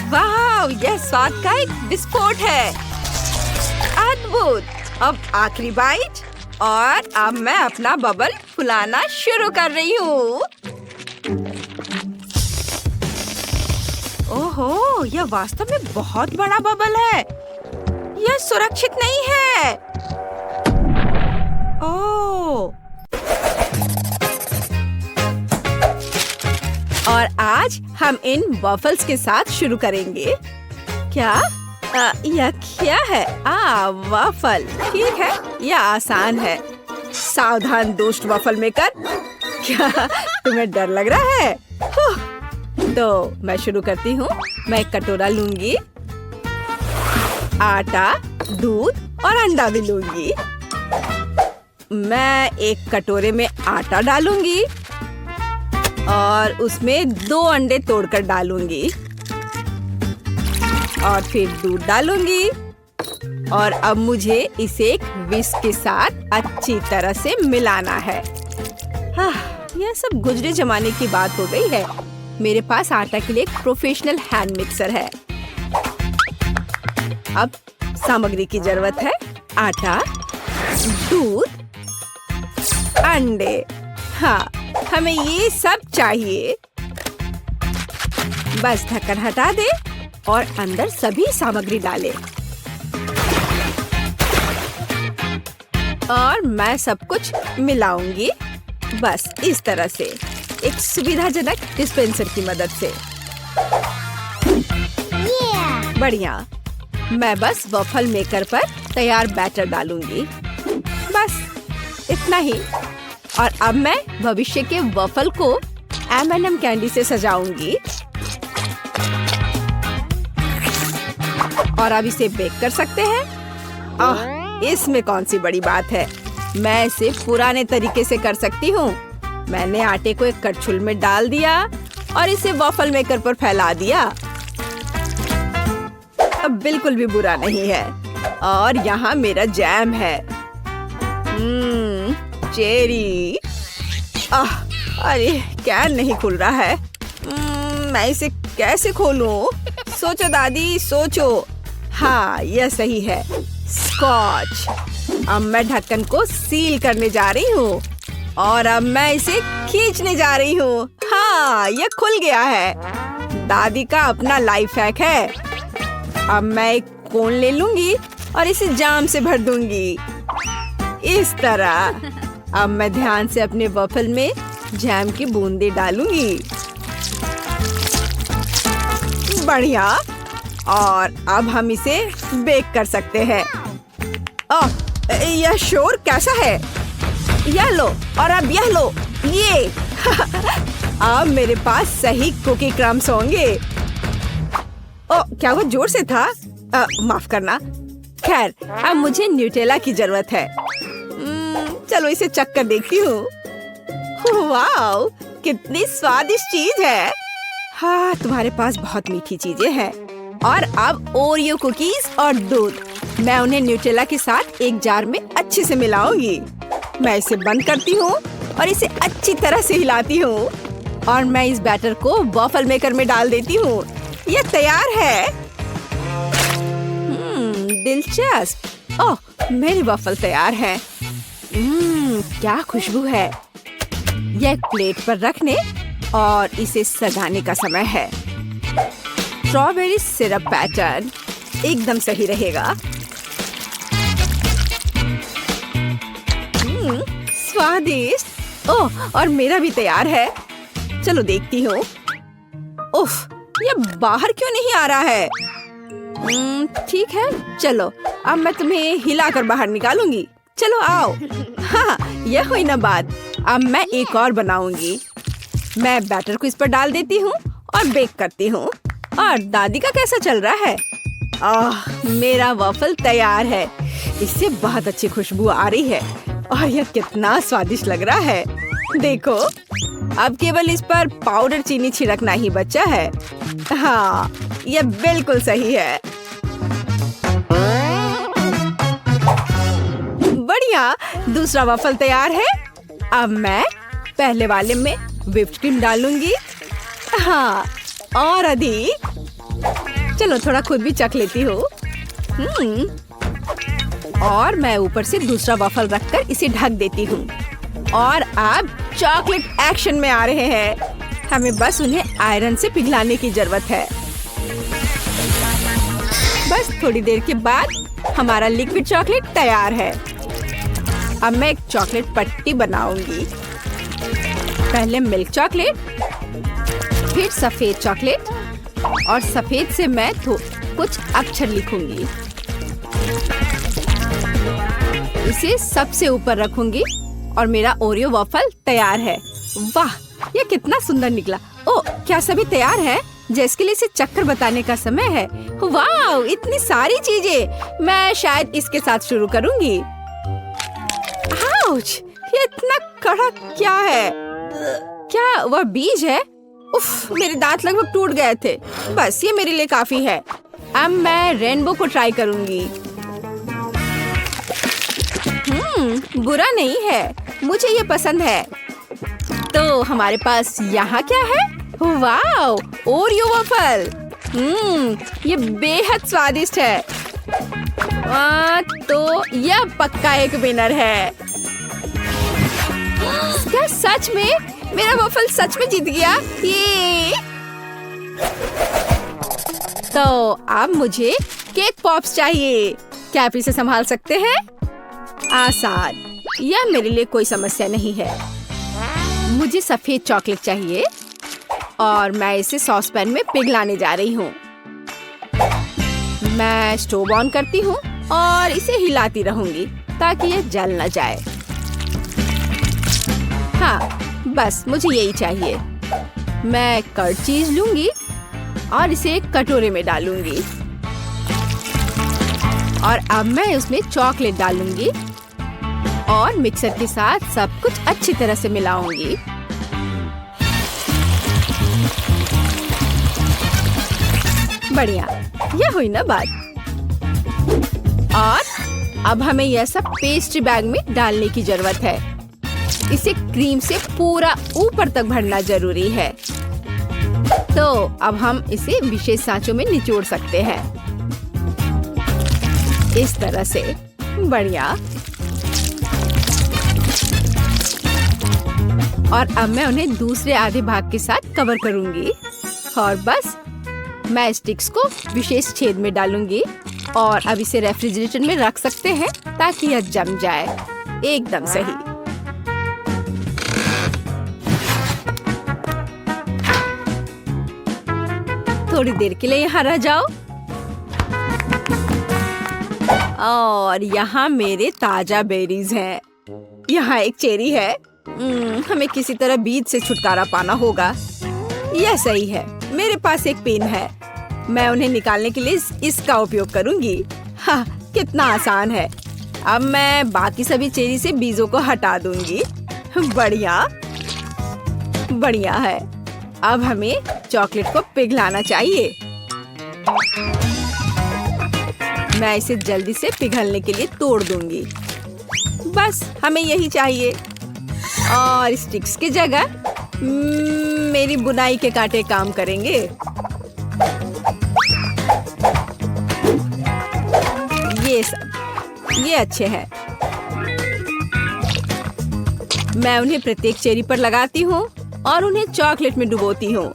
वाह, यह स्वाद का एक विस्फोट है। अद्भुत। अब आखिरी बाइट और अब मैं अपना बबल फुलाना शुरू कर रही हूँ। ओहो, यह वास्तव में बहुत बड़ा बबल है। यह सुरक्षित नहीं है। ओह, और आज हम इन वॉफल्स के साथ शुरू करेंगे। क्या यह क्या है? वॉफल। ठीक है, यह आसान है। सावधान दोस्त वॉफल मेकर। क्या तुम्हें डर लग रहा है? तो मैं शुरू करती हूँ। मैं एक कटोरा लूंगी, आटा, दूध और अंडा भी लूंगी। मैं एक कटोरे में आटा डालूंगी और उसमें 2 अंडे तोड़कर डालूंगी और फिर दूध डालूंगी। और अब मुझे इसे एक विस्क के साथ अच्छी तरह से मिलाना है। यह सब गुजरे जमाने की बात हो गई है। मेरे पास आटा के लिए एक प्रोफेशनल हैंड मिक्सर है। अब सामग्री की जरूरत है। आटा, दूध, अंडे। हमें ये सब चाहिए। बस ढक्कन हटा दे और अंदर सभी सामग्री डाले। और मैं सब कुछ मिलाऊंगी, बस इस तरह से, एक सुविधाजनक डिस्पेंसर की मदद से। बढ़िया। मैं बस वॉफल मेकर पर तैयार बैटर डालूंगी, बस इतना ही। और अब मैं भविष्य के वॉफल को M&M कैंडी से सजाऊंगी। और अब इसे बेक कर सकते हैं। इसमें कौन सी बड़ी बात है। मैं इसे पुराने तरीके से कर सकती हूँ। मैंने आटे को एक करछुल में डाल दिया और इसे वॉफल मेकर पर फैला दिया। अब बिल्कुल भी बुरा नहीं है। और यहाँ मेरा जैम है। चेरी। अरे कैन नहीं खुल रहा है। मैं इसे कैसे खोलूं? सोचो दादी, सोचो। यह सही है। स्कॉच। अब मैं ढक्कन को सील करने जा रही हूँ और अब मैं इसे खींचने जा रही हूँ। यह खुल गया है। दादी का अपना लाइफ हैक है। अब मैं एक कोन ले लूंगी और इसे जाम से भर दूंगी, इस तरह। अब मैं ध्यान से अपने वॉफल में जैम की बूंदें डालूंगी। बढ़िया। और अब हम इसे बेक कर सकते हैं। यह शोर कैसा है? यह लो और अब यह लो। ये अब मेरे पास सही कुकी क्रम्स होंगे। क्या वो जोर से था? माफ करना। खैर, अब मुझे न्यूटेला की जरूरत है। चलो इसे चख कर देखती हूँ। वाओ, कितनी स्वादिष्ट चीज है। तुम्हारे पास बहुत मीठी चीजें हैं। और अब ओरियो कुकीज और दूध। मैं उन्हें न्यूटेला के साथ एक जार में अच्छे से मिलाऊंगी। मैं इसे बंद करती हूँ और इसे अच्छी तरह से हिलाती हूँ। और मैं इस बैटर को वॉफल मेकर में डाल देती हूँ। यह तैयार है। दिलचस्प। मेरी वॉफल तैयार है। क्या खुशबू है। यह एक प्लेट पर रखने और इसे सजाने का समय है। स्ट्रॉबेरी सिरप पैटर्न एकदम सही रहेगा। स्वादिष्ट। और मेरा भी तैयार है। चलो देखती हूँ। यह बाहर क्यों नहीं आ रहा है? ठीक है, चलो अब मैं तुम्हें हिलाकर बाहर निकालूंगी। चलो आओ। यह हुई ना बात। अब मैं एक और बनाऊंगी। मैं बैटर को इस पर डाल देती हूँ और बेक करती हूँ। और दादी का कैसा चल रहा है? मेरा वॉफल तैयार है। इससे बहुत अच्छी खुशबू आ रही है और यह कितना स्वादिष्ट लग रहा है। देखो, अब केवल इस पर पाउडर चीनी छिड़कना ही बचा है। यह बिल्कुल सही है। बढ़िया, दूसरा वॉफल तैयार है। अब मैं पहले वाले में व्हिप्ड क्रीम डालूंगी। और अधिक। चलो थोड़ा खुद भी चख लेती हूँ। और मैं ऊपर से दूसरा वॉफल रखकर इसे ढक देती हूँ। और अब चॉकलेट एक्शन में आ रहे हैं। हमें बस उन्हें आयरन से पिघलाने की जरूरत है। बस थोड़ी देर के बाद हमारा लिक्विड चॉकलेट तैयार है। अब मैं एक चॉकलेट पट्टी बनाऊंगी। पहले मिल्क चॉकलेट फिर सफेद चॉकलेट और सफेद से मैं कुछ अक्षर लिखूंगी। इसे सबसे ऊपर रखूंगी और मेरा ओरियो वॉफल तैयार है। वाह, ये कितना सुंदर निकला। ओ, क्या सभी तैयार है? जैस के लिए इसे चक्कर बताने का समय है। वाह, इतनी सारी चीजें। मैं शायद इसके साथ शुरू करूंगी। आउच, ये इतना कड़ा क्या है? क्या वह बीज है? उफ, मेरे दांत लगभग टूट गए थे। बस ये मेरे लिए काफी है। अब मैं रेनबो को ट्राई करूंगी। बुरा नहीं है, मुझे ये पसंद है। तो हमारे पास यहाँ क्या है? Wow, Oreo waffle. ये बेहद स्वादिष्ट है। तो यह पक्का एक विनर है। क्या सच में? मेरा वॉफल सच में जीत गया। ये तो अब मुझे केक पॉप्स चाहिए। क्या आप इसे संभाल सकते हैं? आसान, यह मेरे लिए कोई समस्या नहीं है। मुझे सफेद चॉकलेट चाहिए और मैं इसे सॉस पैन में पिघलाने जा रही हूँ। मैं स्टोव ऑन करती हूँ और इसे हिलाती रहूंगी ताकि यह जल न जाए। हाँ, बस मुझे यही चाहिए। मैं कर्ड चीज लूंगी और इसे एक कटोरे में डालूंगी और अब मैं उसमें चॉकलेट डालूंगी और मिक्सर के साथ सब कुछ अच्छी तरह से मिलाऊंगी। बढ़िया, यह हुई ना बात। और अब हमें यह सब पेस्ट्री बैग में डालने की जरूरत है। इसे क्रीम से पूरा ऊपर तक भरना जरूरी है। तो अब हम इसे विशेष सांचों में निचोड़ सकते हैं, इस तरह से। बढ़िया। और अब मैं उन्हें दूसरे आधे भाग के साथ कवर करूंगी और बस मैं स्टिक्स को विशेष छेद में डालूंगी और अब इसे रेफ्रिजरेटर में रख सकते हैं ताकि यह जम जाए। एकदम सही। थोड़ी देर के लिए यहाँ रह जाओ। और यहाँ मेरे ताजा बेरीज हैं। यहाँ एक चेरी है। हमें किसी तरह बीज से छुटकारा पाना होगा। यह सही है। मेरे पास एक पेन है। मैं उन्हें निकालने के लिए इसका उपयोग करूंगी। हाँ, कितना आसान है। अब मैं बाकी सभी चेरी से बीजों को हटा दूंगी। बढ़िया, बढ़िया है। अब हमें चॉकलेट को पिघलाना चाहिए। मैं इसे जल्दी से पिघलने के लिए तोड़ दूंगी। बस हमें यही चाहिए। और स्टिक्स की जगह मेरी बुनाई के कांटे काम करेंगे। ये अच्छे हैं। मैं उन्हें प्रत्येक चेरी पर लगाती हूँ और उन्हें चॉकलेट में डुबोती हूँ।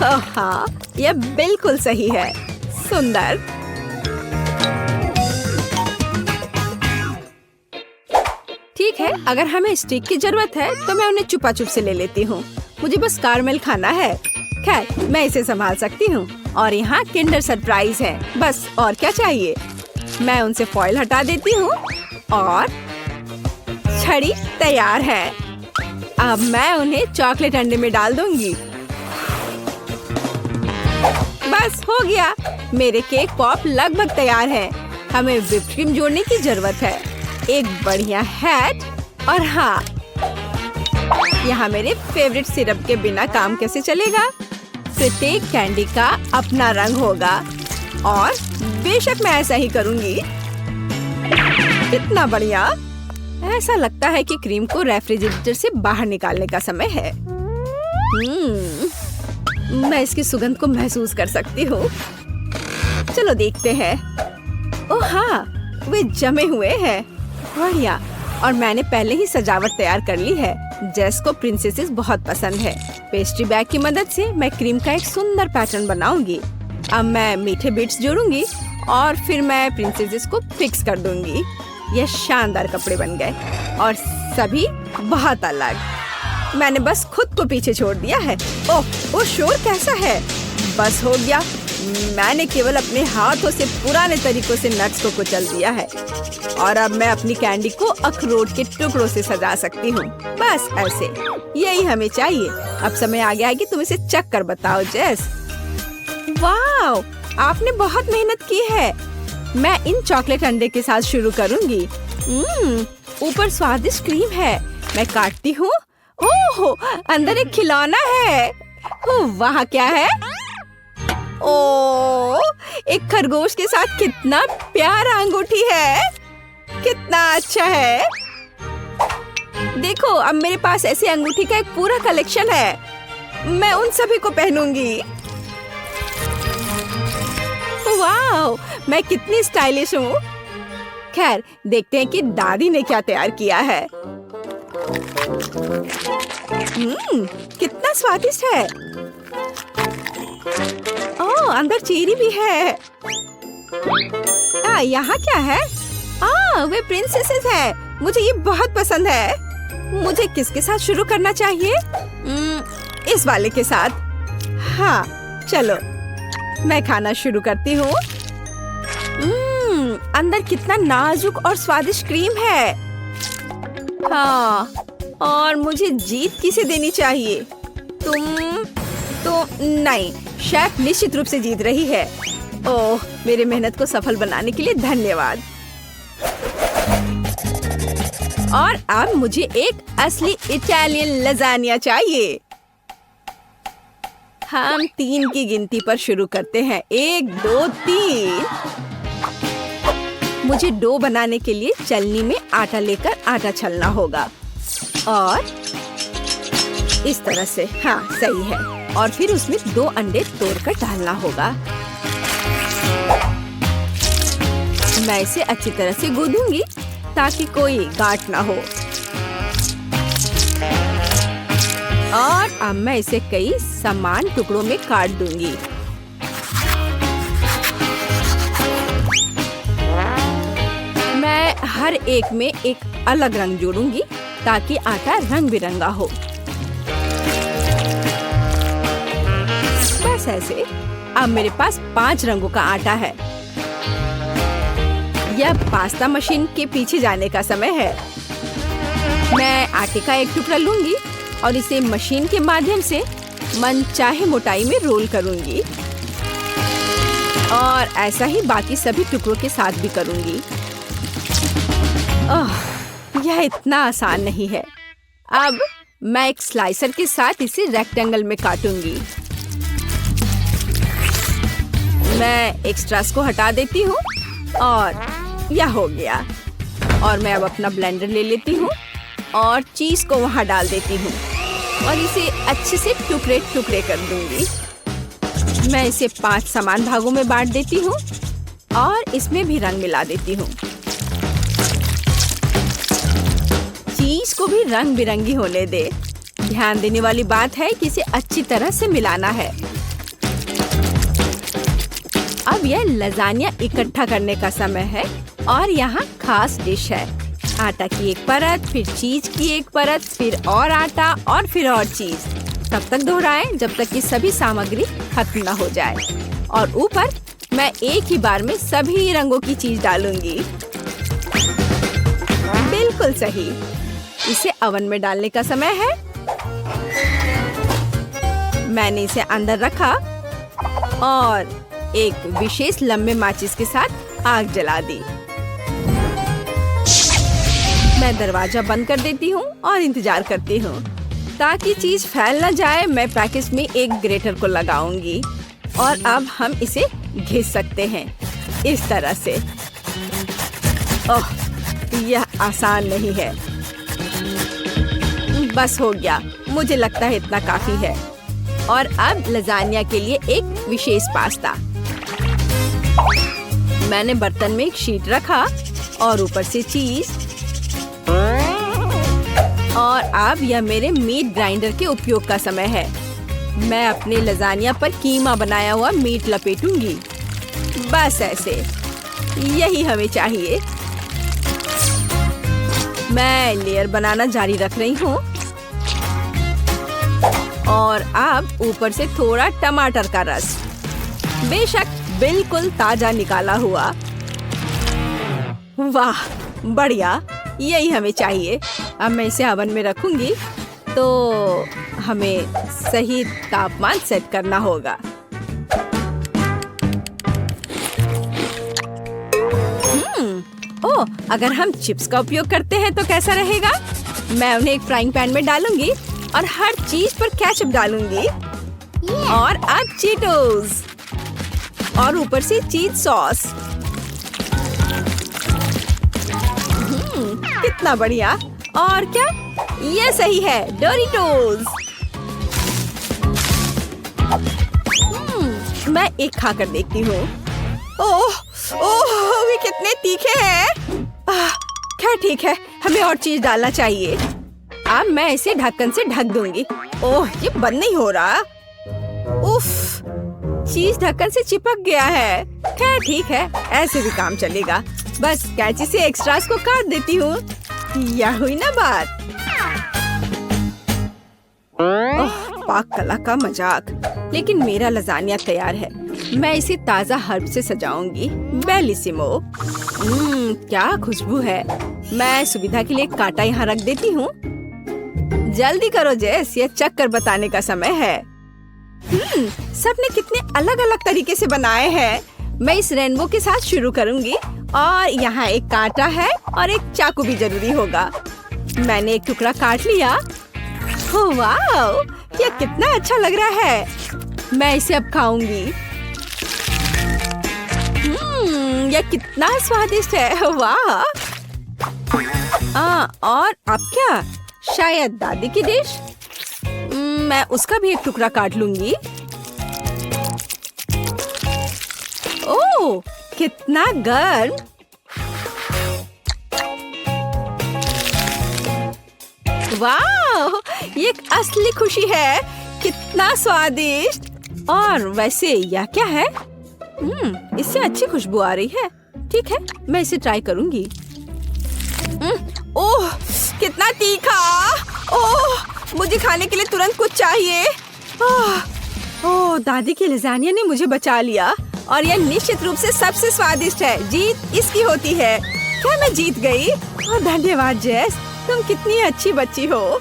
हाँ, यह बिल्कुल सही है। सुंदर। ठीक है, अगर हमें स्टिक की जरूरत है तो मैं उन्हें छुपा छुप से ले लेती हूँ। मुझे बस कारमेल खाना है। खैर, मैं इसे संभाल सकती हूँ। और यहाँ किंडर सरप्राइज है। बस और क्या चाहिए। मैं उनसे फॉइल हटा देती हूँ और छड़ी तैयार है। अब मैं उन्हें चॉकलेट अंडे में डाल दूंगी। बस हो गया। मेरे केक पॉप लगभग तैयार हैं। हमें व्हिप्ड क्रीम जोड़ने की जरूरत है, एक बढ़िया हैट और हाँ, यहाँ मेरे फेवरेट सिरप के बिना काम कैसे चलेगा। प्रत्येक कैंडी का अपना रंग होगा और बेशक मैं ऐसा ही करूँगी। इतना बढ़िया। ऐसा लगता है कि क्रीम को रेफ्रिजरेटर से बाहर निकालने का समय है। मैं इसकी सुगंध को महसूस कर सकती हूँ। चलो देखते हैं। ओह हाँ, वे जमे हुए हैं। बढ़िया। और मैंने पहले ही सजावट तैयार कर ली है। जेस को प्रिंसेसेस बहुत पसंद है। पेस्ट्री बैग की मदद से मैं क्रीम का एक सुंदर पैटर्न बनाऊंगी। अब मैं मीठे बीट्स जोड़ूंगी और फिर मैं प्रिंसेसेस को फिक्स कर दूंगी। ये शानदार कपड़े बन गए और सभी बहुत अलग। मैंने बस खुद को पीछे छोड़ दिया है। ओह, वो शोर कैसा है? बस हो गया। मैंने केवल अपने हाथों से पुराने तरीकों से नट्स को कुचल दिया है और अब मैं अपनी कैंडी को अखरोट के टुकड़ों से सजा सकती हूँ। बस ऐसे, यही हमें चाहिए। अब समय आ गया है कि तुम इसे चख कर बताओ जेस। वाह, आपने बहुत मेहनत की है। मैं इन चॉकलेट अंडे के साथ शुरू करूँगी। ऊपर स्वादिष्ट क्रीम है। मैं काटती हूँ। ओह, अंदर एक खिलौना है। वहाँ क्या है? ओह, एक खरगोश के साथ कितना प्यारा अंगूठी है। कितना अच्छा है। देखो, अब मेरे पास ऐसी अंगूठी का एक पूरा कलेक्शन है। मैं उन सभी को पहनूंगी। वाह, मैं कितनी स्टाइलिश हूँ। खैर, देखते हैं कि दादी ने क्या तैयार किया है। कितना स्वादिष्ट है। ओह, अंदर चेरी भी है। यहाँ क्या है? वे प्रिंसेसेस है। मुझे ये बहुत पसंद है। मुझे किसके साथ शुरू करना चाहिए? इस वाले के साथ। हाँ, चलो मैं खाना शुरू करती हूँ। अंदर कितना नाजुक और स्वादिष्ट क्रीम है। हाँ, और मुझे जीत किसे देनी चाहिए? तुम तो नहीं, शेफ निश्चित रूप से जीत रही है। ओह, मेरे मेहनत को सफल बनाने के लिए धन्यवाद। और अब मुझे एक असली इटालियन लजानिया चाहिए। हम 3 की गिनती पर शुरू करते हैं। 1, 2, 3। मुझे डो बनाने के लिए चलनी में आटा लेकर आटा छलना होगा और इस तरह से। हाँ, सही है। और फिर उसमें 2 अंडे तोड़कर डालना होगा। मैं इसे अच्छी तरह से गूंदूंगी ताकि कोई गांठ ना हो। और अब मैं इसे कई समान टुकड़ों में काट दूंगी। मैं हर एक में एक अलग रंग जोड़ूंगी ताकि आटा रंग बिरंगा हो। बस ऐसे। अब मेरे पास 5 रंगों का आटा है। यह पास्ता मशीन के पीछे जाने का समय है। मैं आटे का एक टुकड़ा लूंगी और इसे मशीन के माध्यम से मनचाहे मोटाई में रोल करूंगी और ऐसा ही बाकी सभी टुकड़ों के साथ भी करूंगी। यह इतना आसान नहीं है। अब मैं एक स्लाइसर के साथ इसे रेक्टेंगल में काटूंगी। मैं एक्स्ट्रास को हटा देती हूँ और यह हो गया। और मैं अब अपना ब्लेंडर ले लेती हूँ और चीज को वहाँ डाल देती हूँ और इसे अच्छे से टुकड़े टुकड़े कर दूंगी। मैं इसे 5 समान भागों में बांट देती हूँ और इसमें भी रंग मिला देती हूँ। चीज को भी रंग बिरंगी होने दे। ध्यान देने वाली बात है कि इसे अच्छी तरह से मिलाना है। अब यह लजानिया इकट्ठा करने का समय है और यहाँ खास डिश है। आटा की एक परत, फिर चीज की एक परत, फिर और आटा और फिर और चीज। तब तक दोहराएं जब तक कि सभी सामग्री खत्म न हो जाए। और ऊपर मैं एक ही बार में सभी रंगों की चीज डालूंगी। बिल्कुल सही। इसे ओवन में डालने का समय है। मैंने इसे अंदर रखा और एक विशेष लंबे माचिस के साथ आग जला दी। मैं दरवाजा बंद कर देती हूँ और इंतजार करती हूँ ताकि चीज फैल न जाए। मैं पैकेज में एक ग्रेटर को लगाऊंगी और अब हम इसे घिस सकते हैं इस तरह से। ओह, यह आसान नहीं है। बस हो गया। मुझे लगता है इतना काफी है। और अब लजानिया के लिए एक विशेष पास्ता। मैंने बर्तन में एक शीट रखा और ऊपर से चीज। और अब यह मेरे मीट ग्राइंडर के उपयोग का समय है। मैं अपने लजानिया पर कीमा बनाया हुआ मीट लपेटूंगी। बस ऐसे। यही हमें चाहिए। मैं लेयर बनाना जारी रख रही हूँ और अब ऊपर से थोड़ा टमाटर का रस, बेशक बिल्कुल ताजा निकाला हुआ। वाह बढ़िया, यही हमें चाहिए। अब मैं इसे ओवन में रखूंगी तो हमें सही तापमान सेट करना होगा। ओह, अगर हम चिप्स का उपयोग करते हैं तो कैसा रहेगा? मैं उन्हें एक फ्राइंग पैन में डालूंगी और हर चीज पर केचप डालूंगी और अब चीटोस और ऊपर से चीज सॉस। कितना बढ़िया। और क्या, ये सही है, डोरिटोस। मैं एक खाकर देखती हूँ। ओह ओह, वे कितने तीखे हैं। क्या ठीक है, हमें और चीज डालना चाहिए। अब मैं इसे ढक्कन से ढक दूंगी। ओह, ये बंद नहीं हो रहा। उफ, चीज ढक्कन से चिपक गया है। खैर ठीक है, ऐसे भी काम चलेगा। बस कैंची से एक्स्ट्रास को काट देती हूँ। यह हुई ना बात। ओह, पाक कला का मजाक। लेकिन मेरा लजानिया तैयार है। मैं इसे ताजा हर्ब से सजाऊंगी। बेलिसिमो। क्या खुशबू है। मैं सुविधा के लिए कांटा यहाँ रख देती हूँ। जल्दी करो जेस, ये चक्कर बताने का समय है। सबने कितने अलग अलग तरीके से बनाए हैं। मैं इस रेनबो के साथ शुरू करूंगी और यहाँ एक कांटा है और एक चाकू भी जरूरी होगा। मैंने एक टुकड़ा काट लिया। ओह वाह, ये कितना अच्छा लग रहा है। मैं इसे अब खाऊंगी। यह कितना स्वादिष्ट है। वाह। और अब क्या, शायद दादी की डिश। मैं उसका भी एक टुकड़ा काट लूंगी। ओह, कितना गर्म। वाह, ये एक असली खुशी है। कितना स्वादिष्ट। और वैसे यह क्या है? इससे अच्छी खुशबू आ रही है। ठीक है, मैं इसे ट्राई करूंगी। ओह, कितना तीखा। ओह, मुझे खाने के लिए तुरंत कुछ चाहिए। ओह, दादी की लजानिया ने मुझे बचा लिया और यह निश्चित रूप से सबसे स्वादिष्ट है। जीत इसकी होती है। क्या मैं जीत गई? और धन्यवाद जेस, तुम कितनी अच्छी बच्ची हो।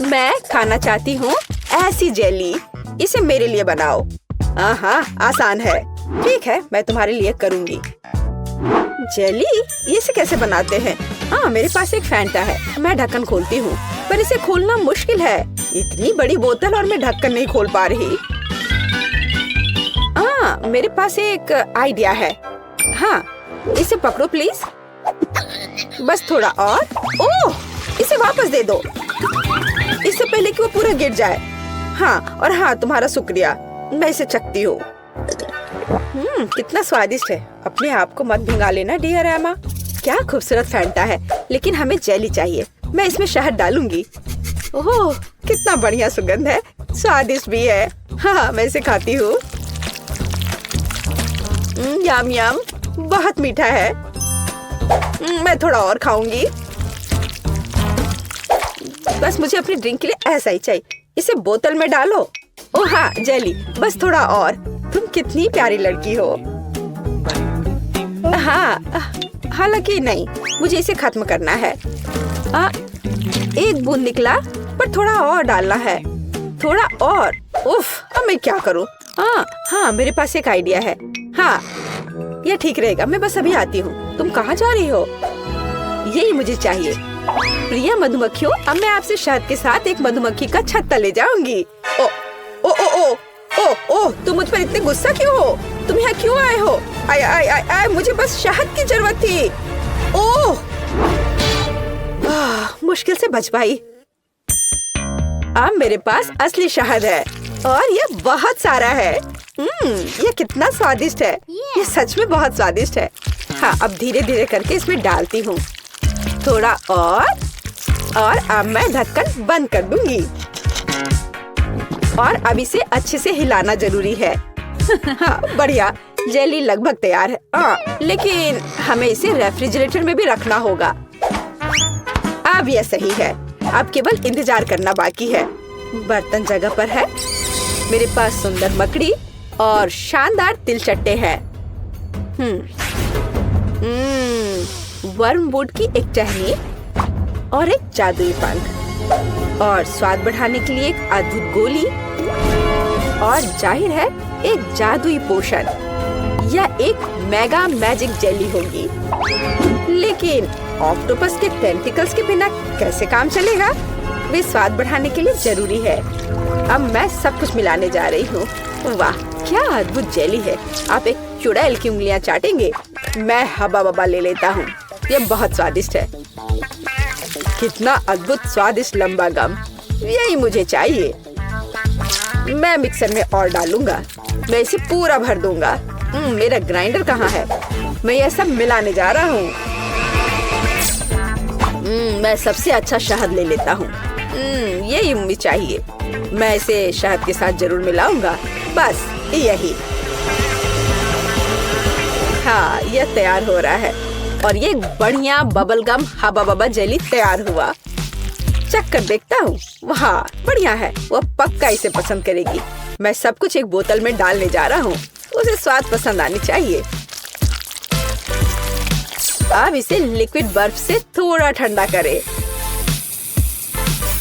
मैं खाना चाहती हूँ ऐसी जेली। इसे मेरे लिए बनाओ। हाँ, आसान है। ठीक है, मैं तुम्हारे लिए करूँगी। जेली, ये से कैसे बनाते हैं? हाँ, मेरे पास एक फैंटा है। मैं ढक्कन खोलती हूँ, पर इसे खोलना मुश्किल है। इतनी बड़ी बोतल और मैं ढक्कन नहीं खोल पा रही। हाँ, मेरे पास एक आइडिया है। हाँ, इसे पकड़ो प्लीज। बस थोड़ा और। ओह, इसे वापस दे दो, इससे पहले कि वो पूरा गिर जाए। हाँ, और हाँ, तुम्हारा शुक्रिया। मैं इसे चखती हूँ। कितना स्वादिष्ट है। अपने आप को मत भिंगा लेना डियर एमा। क्या खूबसूरत फैंटा है, लेकिन हमें जेली चाहिए। मैं इसमें शहद डालूंगी। ओह, कितना बढ़िया सुगंध है। स्वादिष्ट भी है। हाँ, मैं इसे खाती हूँ। यम यम, बहुत मीठा है। मैं थोड़ा और खाऊंगी। बस मुझे अपनी ड्रिंक के लिए ऐसा ही चाहिए। इसे बोतल में डालो। ओह हाँ, जेली, बस थोड़ा और। तुम कितनी प्यारी लड़की हो। हाँ, हालांकि नहीं, मुझे इसे खत्म करना है। एक बूंद निकला, पर थोड़ा और डालना है। थोड़ा और। उफ, अब मैं क्या करूँ? हाँ, मेरे पास एक आइडिया है। हाँ, यह ठीक रहेगा। मैं बस अभी आती हूँ। तुम कहाँ जा रही हो? यही मुझे चाहिए। प्रिय मधुमक्खियों, अब मैं आपसे शहद के साथ एक मधुमक्खी का छत्ता ले जाऊंगी। ओ ओ ओ ओ ओ ओ, तुम मुझ पर इतने गुस्सा क्यों हो? तुम यहाँ क्यों आए हो? आय आय आय आय, मुझे बस शहद की जरूरत थी। ओह, मुश्किल से बच पाई। अब मेरे पास असली शहद है और ये बहुत सारा है। ये कितना स्वादिष्ट है। ये सच में बहुत स्वादिष्ट है। हाँ, अब धीरे धीरे करके इसमें डालती हूँ। थोड़ा और अब मैं ढक्कन बंद कर दूंगी। और अब इसे अच्छे से हिलाना जरूरी है। हाँ, बढ़िया। जेली लगभग तैयार है। लेकिन हमें इसे रेफ्रिजरेटर में भी रखना होगा। अब यह सही है। अब केवल इंतजार करना बाकी है। बर्तन जगह पर है। मेरे पास सुंदर मकड़ी और शानदार तिलचट्टे हैं। वर्मवुड की एक टहनी और एक जादुई पंख और स्वाद बढ़ाने के लिए एक अद्भुत गोली और जाहिर है एक जादुई पोशन। यह एक मेगा मैजिक जेली होगी। लेकिन ऑक्टोपस के टेंटिकल्स के बिना कैसे काम चलेगा? वे स्वाद बढ़ाने के लिए जरूरी है। अब मैं सब कुछ मिलाने जा रही हूँ। वाह, क्या अद्भुत जेली है। आप एक चुड़ैल की उंगलियां चाटेंगे। मैं हबा बबा ले लेता हूँ। यह बहुत स्वादिष्ट है। कितना अद्भुत स्वादिष्ट लंबा गम, यही मुझे चाहिए। मैं मिक्सर में और डालूंगा। मैं इसे पूरा भर दूंगा। मेरा ग्राइंडर कहाँ है? मैं यह सब मिलाने जा रहा हूँ। मैं सबसे अच्छा शहद ले लेता हूँ। यही मुझे चाहिए। मैं इसे शहद के साथ जरूर मिलाऊंगा। बस यही। हाँ, यह तैयार हो रहा है और ये बढ़िया बबल गम हबा बबा जेली तैयार हुआ। चक्कर देखता हूँ। वाह, बढ़िया है। वो पक्का इसे पसंद करेगी। मैं सब कुछ एक बोतल में डालने जा रहा हूँ। उसे स्वाद पसंद आनी चाहिए। अब इसे लिक्विड बर्फ से थोड़ा ठंडा करें।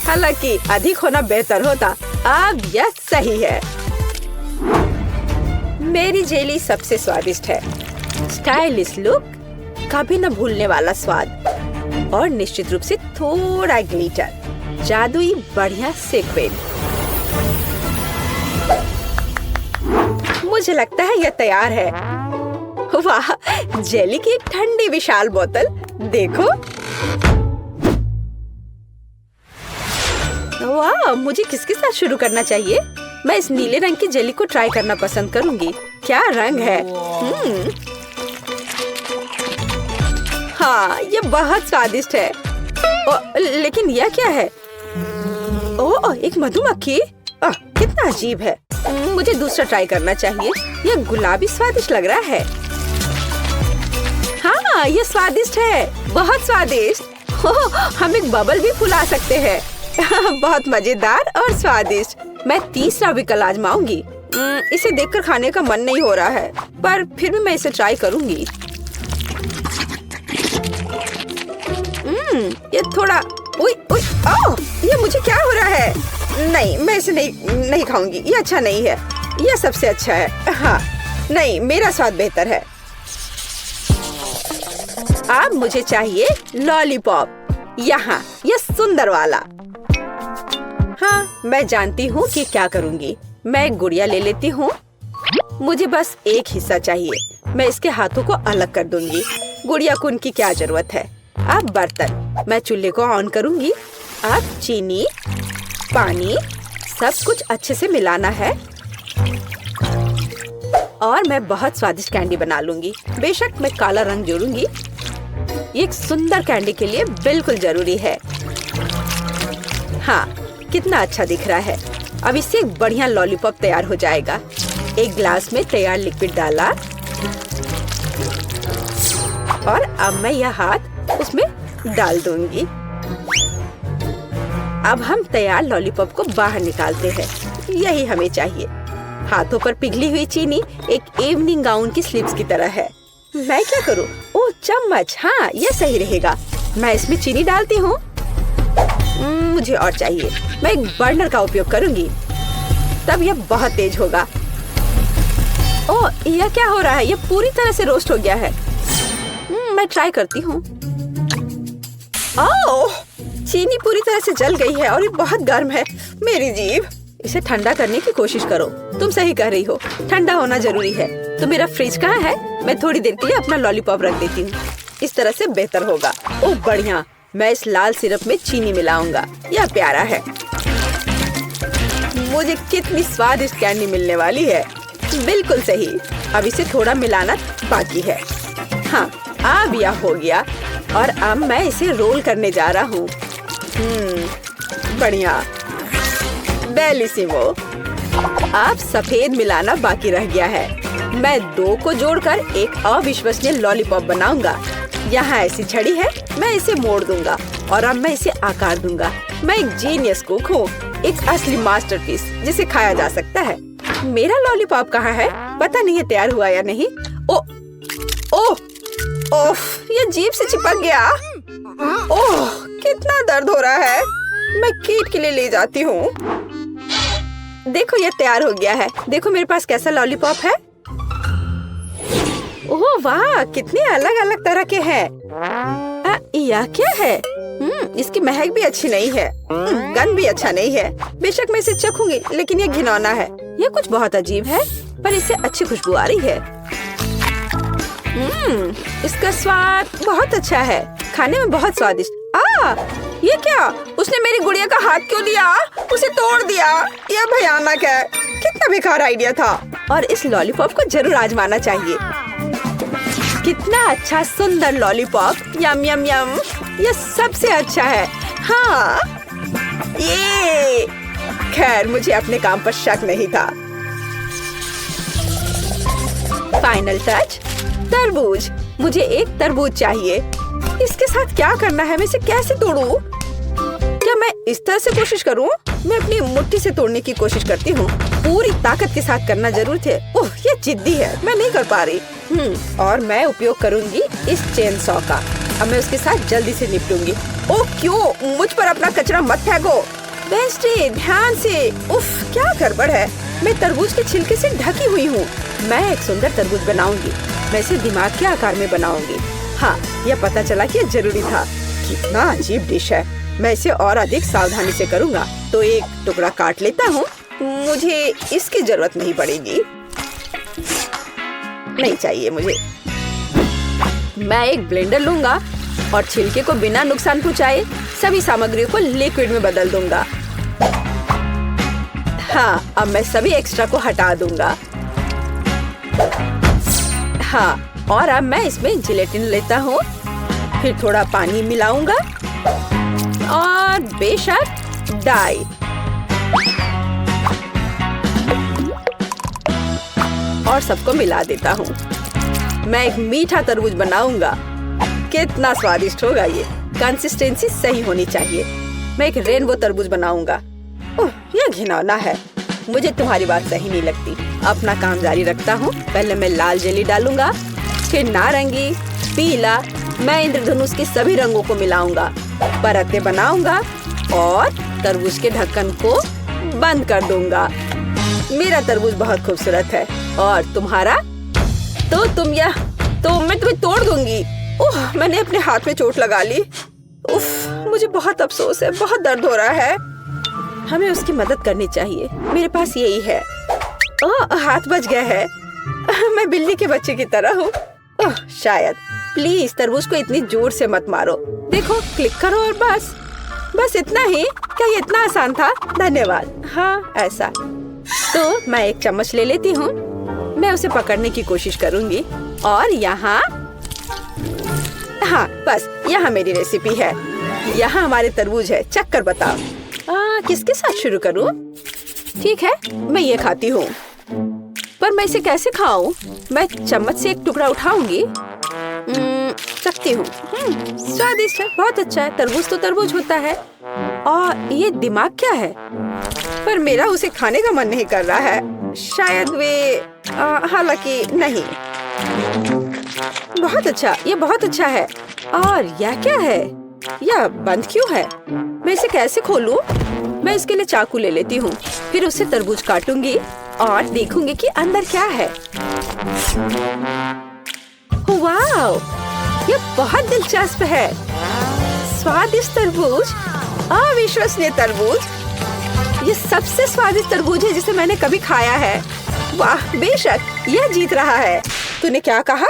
हालांकि अधिक होना बेहतर होता। अब यह सही है। मेरी जेली सबसे स्वादिष्ट है। स्टाइलिश लुक, कभी न भूलने वाला स्वाद और निश्चित रूप से थोड़ा ग्लिटर, जादुई बढ़िया सीक्वेंस। मुझे लगता है यह तैयार है। वाह, जेली की एक ठंडी विशाल बोतल देखो। वाह, मुझे किसके साथ शुरू करना चाहिए? मैं इस नीले रंग की जेली को ट्राई करना पसंद करूंगी। क्या रंग है। हाँ, ये बहुत स्वादिष्ट है। लेकिन यह क्या है? ओह, एक मधुमक्खी। कितना अजीब है। मुझे दूसरा ट्राई करना चाहिए। यह गुलाबी स्वादिष्ट लग रहा है। हाँ, ये स्वादिष्ट है, बहुत स्वादिष्ट। हम एक बबल भी फुला सकते हैं। बहुत मजेदार और स्वादिष्ट। मैं तीसरा विकल्प आजमाऊंगी। इसे देखकर खाने का मन नहीं हो रहा है, पर फिर भी मैं इसे ट्राई करूंगी। ये थोड़ा ये मुझे क्या हो रहा है? नहीं, मैं इसे नहीं खाऊंगी। ये अच्छा नहीं है। यह सबसे अच्छा है। हाँ, नहीं, मेरा स्वाद बेहतर है। अब मुझे चाहिए लॉलीपॉप। यहाँ, यह सुंदर वाला। हाँ, मैं जानती हूँ कि क्या करूँगी। मैं एक गुड़िया ले लेती हूँ। मुझे बस एक हिस्सा चाहिए। मैं इसके हाथों को अलग कर दूंगी। गुड़िया को उनकी क्या जरूरत है। अब बर्तन। मैं चूल्हे को ऑन करूँगी। अब चीनी, पानी, सब कुछ अच्छे से मिलाना है और मैं बहुत स्वादिष्ट कैंडी बना लूंगी। बेशक मैं काला रंग जोड़ूंगी। ये एक सुंदर कैंडी के लिए बिल्कुल जरूरी है। हाँ, कितना अच्छा दिख रहा है। अब इससे एक बढ़िया लॉलीपॉप तैयार हो जाएगा। एक ग्लास में तैयार लिक्विड डाला और अब मैं यह हाथ उसमें डाल दूंगी। अब हम तैयार लॉलीपॉप को बाहर निकालते हैं। यही हमें चाहिए। हाथों पर पिघली हुई चीनी एक इवनिंग गाउन की स्लीव्स की तरह है। मैं क्या करूं? ओह, चम्मच। हाँ, यह सही रहेगा। मैं इसमें चीनी डालती हूँ। मुझे और चाहिए। मैं एक बर्नर का उपयोग करूंगी, तब यह बहुत तेज होगा। ओह, यह क्या हो रहा है? यह पूरी तरह से रोस्ट हो गया है। मैं ट्राई करती हूँ। ओह, चीनी पूरी तरह से जल गई है और ये बहुत गर्म है। मेरी जीभ। इसे ठंडा करने की कोशिश करो। तुम सही कह रही हो, ठंडा होना जरूरी है। तो मेरा फ्रिज कहाँ है? मैं थोड़ी देर के लिए अपना लॉलीपॉप रख देती हूँ। इस तरह से बेहतर होगा। ओह, बढ़िया। मैं इस लाल सिरप में चीनी मिलाऊंगा। यह प्यारा है। मुझे कितनी स्वादिष्ट कैंडी मिलने वाली है। बिल्कुल सही। अब इसे थोड़ा मिलाना बाकी है। हाँ, अब यह हो गया और अब मैं इसे रोल करने जा रहा हूँ। बढ़िया, बेलिसिमो। अब सफेद मिलाना बाकी रह गया है। मैं 2 को जोड़कर एक अविश्वसनीय लॉलीपॉप बनाऊंगा। यहाँ ऐसी छड़ी है, मैं इसे मोड़ दूंगा और अब मैं इसे आकार दूंगा। मैं एक जीनियस कुक हूँ, एक असली मास्टरपीस जिसे खाया जा सकता है। मेरा लॉलीपॉप कहाँ है? पता नहीं है तैयार हुआ या नहीं। ओह, ये जीभ से चिपक गया। ओह, कितना दर्द हो रहा है। मैं केट के लिए ले जाती हूँ। देखो ये तैयार हो गया है। देखो मेरे पास कैसा लॉलीपॉप है। ओह वाह, कितने अलग अलग तरह के हैं। यह क्या है? इसकी महक भी अच्छी नहीं है। गंध भी अच्छा नहीं है। बेशक मैं इसे चखूंगी, लेकिन ये घिनौना है। ये कुछ बहुत अजीब है, पर इससे अच्छी खुशबू आ रही है। इसका स्वाद बहुत अच्छा है, खाने में बहुत स्वादिष्ट। ये क्या? उसने मेरी गुड़िया का हाथ क्यों लिया? उसे तोड़ दिया। यह भयानक है। कितना बेकार आइडिया था। और इस लॉलीपॉप को जरूर आजमाना चाहिए। कितना अच्छा सुंदर लॉलीपॉप। यम यम यम। यह सबसे अच्छा है। हाँ, ये खैर मुझे अपने काम पर शक नहीं था। फाइनल टच, तरबूज। मुझे एक तरबूज चाहिए। इसके साथ क्या करना है? मैं इसे कैसे तोड़ूं? क्या मैं इस तरह से कोशिश करूं? मैं अपनी मुट्ठी से तोड़ने की कोशिश करती हूँ। पूरी ताकत के साथ करना जरूर थे। ओह, ये जिद्दी है, मैं नहीं कर पा रही। और मैं उपयोग करूंगी इस चेन सॉ का। अब मैं उसके साथ जल्दी से निपटूंगी। ओह क्यों? मुझ पर अपना कचरा मत फेंको। वेंसडे, ध्यान से। उफ, क्या गड़बड़ है। मैं तरबूज के छिलके से ढकी हुई हूँ। मैं एक सुंदर तरबूज बनाऊंगी। मैं इसे दिमाग के आकार में बनाऊंगी। हाँ, यह पता चला कि यह जरूरी था। कितना अजीब डिश है। मैं इसे और अधिक सावधानी से करूँगा। तो एक टुकड़ा काट लेता हूँ। मुझे इसकी जरूरत नहीं पड़ेगी। नहीं चाहिए मुझे। मैं एक ब्लेंडर लूंगा और छिलके को बिना नुकसान पहुँचाए सभी सामग्रियों को लिक्विड में बदल दूंगा। हाँ, अब मैं सभी एक्स्ट्रा को हटा दूंगा। हाँ, और अब मैं इसमें जिलेटिन लेता हूँ। फिर थोड़ा पानी मिलाऊंगा और बेशक डाई। और सबको मिला देता हूँ। मैं एक मीठा तरबूज बनाऊंगा। कितना स्वादिष्ट होगा ये। कंसिस्टेंसी सही होनी चाहिए। मैं एक रेनबो तरबूज बनाऊंगा। ओह, यह घिनौना है। मुझे तुम्हारी बात सही नहीं लगती। अपना काम जारी रखता हूँ। पहले मैं लाल जेली डालूंगा, फिर नारंगी, पीला। मैं इंद्रधनुष के सभी रंगों को मिलाऊंगा, परतें बनाऊंगा और तरबूज के ढक्कन को बंद कर दूंगा। मेरा तरबूज बहुत खूबसूरत है। और तुम्हारा? तो मैं तुम्हें तोड़ दूंगी। ओह, मैंने अपने हाथ में चोट लगा ली। उफ, मुझे बहुत अफसोस है। बहुत दर्द हो रहा है। हमें उसकी मदद करनी चाहिए। मेरे पास यही है। ओह, हाथ बच गया है। मैं बिल्ली के बच्चे की तरह हूँ। ओह, शायद। प्लीज तरबूज को इतनी जोर से मत मारो। देखो, क्लिक करो और बस इतना ही। क्या ये इतना आसान था? धन्यवाद। हाँ, ऐसा। तो मैं एक चम्मच ले लेती हूँ। मैं उसे पकड़ने की कोशिश करूंगी। और यहाँ, हाँ, बस यहाँ मेरी रेसिपी है। यहाँ हमारे तरबूज है। चख कर बताओ। किसके साथ शुरू करूँ? ठीक है, मैं ये खाती हूँ। पर मैं इसे कैसे खाऊं? मैं चम्मच से एक टुकड़ा उठाऊंगी। चखती हूँ। स्वादिष्ट है, बहुत अच्छा है। तरबूज तो तरबूज होता है। और ये दिमाग क्या है? पर मेरा उसे खाने का मन नहीं कर रहा है। शायद वे हालांकि नहीं। बहुत अच्छा, ये बहुत अच्छा है। और यह क्या है? यह बंद क्यों है? मैं इसे कैसे खोलूं? मैं इसके लिए चाकू ले लेती हूँ। फिर उससे तरबूज काटूंगी और देखूंगी कि अंदर क्या है। वाव, ये बहुत दिलचस्प है। स्वादिष्ट तरबूज, अविश्वसनीय तरबूज। ये सबसे स्वादिष्ट तरबूज है जिसे मैंने कभी खाया है। वाह, बेशक यह जीत रहा है। तूने क्या कहा?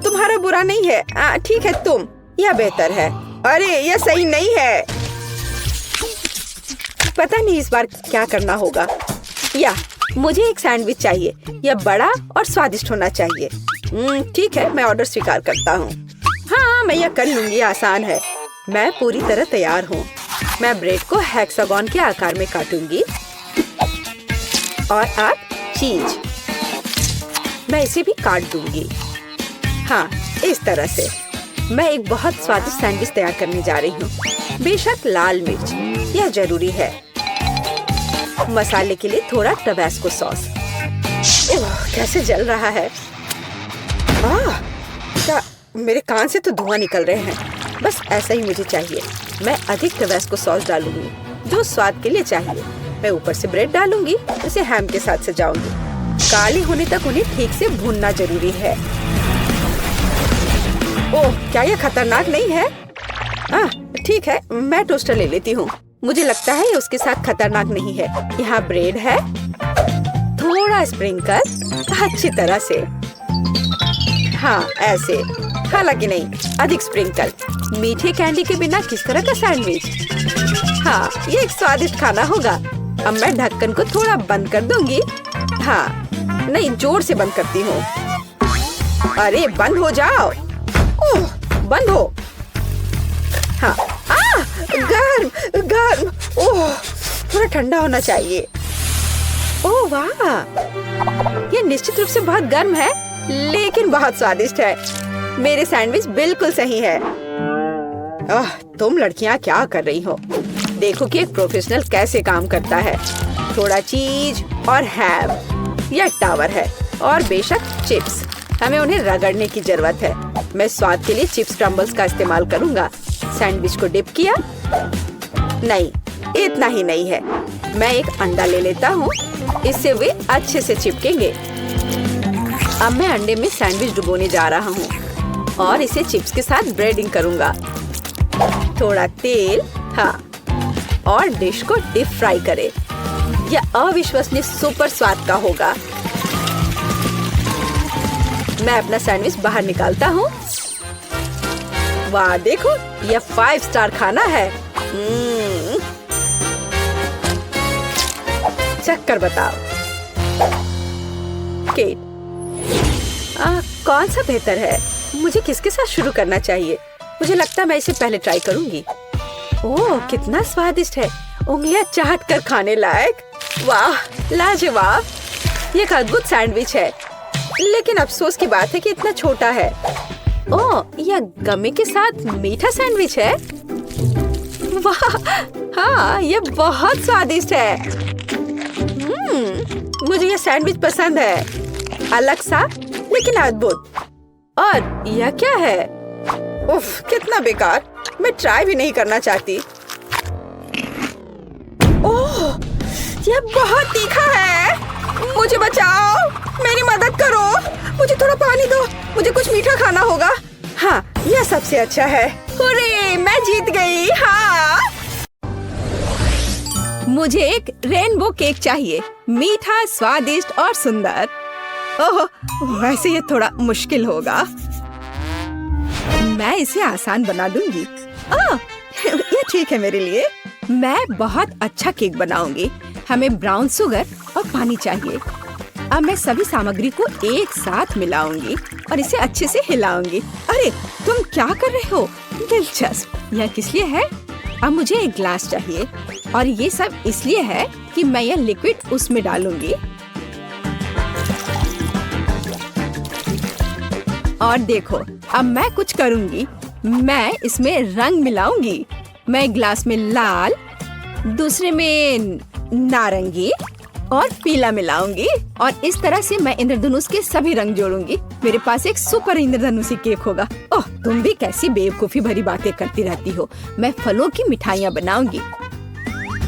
तुम्हारा बुरा नहीं है। ठीक है, तुम। यह बेहतर है। अरे, यह सही नहीं है। पता नहीं इस बार क्या करना होगा। या मुझे एक सैंडविच चाहिए। यह बड़ा और स्वादिष्ट होना चाहिए। ठीक है, मैं ऑर्डर स्वीकार करता हूँ। हाँ, मैं यह कर लूंगी। आसान है। मैं पूरी तरह तैयार हूँ। मैं ब्रेड को हेक्सागोन के आकार में काटूंगी और अब चीज। मैं इसे भी काट दूंगी। हाँ, इस तरह से। मैं एक बहुत स्वादिष्ट सैंडविच तैयार करने जा रही हूँ। बेशक लाल मिर्च यह जरूरी है। मसाले के लिए थोड़ा टबैस्को सॉस। कैसे जल रहा है। क्या मेरे कान से तो धुआं निकल रहे हैं। बस ऐसा ही मुझे चाहिए। मैं अधिक टबैस्को सॉस डालूंगी जो स्वाद के लिए चाहिए। मैं ऊपर से ब्रेड डालूंगी, इसे हैम के साथ सजाऊंगी। काले होने तक उन्हें ठीक से भूनना जरूरी है। ओह, क्या यह खतरनाक नहीं है? ठीक है, मैं टोस्टर ले लेती हूँ। मुझे लगता है ये उसके साथ खतरनाक नहीं है। यहाँ ब्रेड है, थोड़ा स्प्रिंकल अच्छी तरह से। हाँ, ऐसे। हालांकि नहीं, अधिक स्प्रिंकल। मीठे कैंडी के बिना किस तरह का सैंडविच? हाँ, ये एक स्वादिष्ट खाना होगा। अब मैं ढक्कन को थोड़ा बंद कर दूंगी। हाँ, नहीं, जोर से बंद करती हूँ। अरे बंद हो जाओ। ओह, बंद हो। हाँ, गर्म गर्म। ओह, थोड़ा ठंडा होना चाहिए। ओह वाह, ये निश्चित रूप से बहुत गर्म है, लेकिन बहुत स्वादिष्ट है। मेरे सैंडविच बिल्कुल सही है। तुम लड़कियां क्या कर रही हो? देखो कि एक प्रोफेशनल कैसे काम करता है। थोड़ा चीज और हैम, यह टावर है। और बेशक चिप्स, हमें उन्हें रगड़ने की जरूरत है। मैं स्वाद के लिए चिप्स क्रम्बल्स का इस्तेमाल करूंगा। सैंडविच को डिप किया। नहीं, इतना ही नहीं है। मैं एक अंडा ले लेता हूँ, इससे वे अच्छे से चिपकेंगे। अब मैं अंडे में सैंडविच डुबोने जा रहा हूँ और इसे चिप्स के साथ ब्रेडिंग करूंगा। थोड़ा तेल, हाँ, और डिश को डीप फ्राई करें। यह अविश्वसनीय सुपर स्वाद का होगा। मैं अपना सैंडविच बाहर निकालता हूँ। वाह, देखो, यह 5 स्टार खाना है। चक्कर बताओ। केट, कौन सा बेहतर है? मुझे किसके साथ शुरू करना चाहिए? मुझे लगता है मैं इसे पहले ट्राई करूंगी। ओह, कितना स्वादिष्ट है। उंगलियां चाट कर खाने लायक। वाह, लाजवाब। ये एक अद्भुत सैंडविच है, लेकिन अफसोस की बात है कि इतना छोटा है। ओह, यह गमी के साथ मीठा सैंडविच है। वाह, हाँ, यह बहुत स्वादिष्ट है। मुझे यह सैंडविच पसंद है। अलग सा, लेकिन अद्भुत। और यह क्या है? उफ, कितना बेकार। मैं ट्राई भी नहीं करना चाहती। ओह, यह बहुत तीखा है। मुझे बचाओ, मेरी मदद करो। मुझे थोड़ा पानी दो, मुझे कुछ मीठा खाना होगा। हाँ, यह सबसे अच्छा है। हुर्रे, मैं जीत गई। हाँ, मुझे एक रेनबो केक चाहिए, मीठा, स्वादिष्ट और सुंदर। ओह, वैसे ये थोड़ा मुश्किल होगा। मैं इसे आसान बना दूंगी। ये ठीक है मेरे लिए। मैं बहुत अच्छा केक बनाऊंगी। हमें ब्राउन शुगर और पानी चाहिए। अब मैं सभी सामग्री को एक साथ मिलाऊंगी और इसे अच्छे से हिलाऊंगी। अरे, तुम क्या कर रहे हो? दिलचस्प। यह किस लिए है? अब मुझे एक ग्लास चाहिए और ये सब इसलिए है कि मैं यह लिक्विड उसमें डालूंगी। और देखो, अब मैं कुछ करूंगी। मैं इसमें रंग मिलाऊंगी। मैं एक ग्लास में लाल, दूसरे में नारंगी और पीला मिलाऊंगी और इस तरह से मैं इंद्रधनुष के सभी रंग जोड़ूंगी। मेरे पास एक सुपर इंद्रधनुषी केक होगा। ओह, तुम भी कैसी बेवकूफी भरी बातें करती रहती हो। मैं फलों की मिठाइयाँ बनाऊंगी।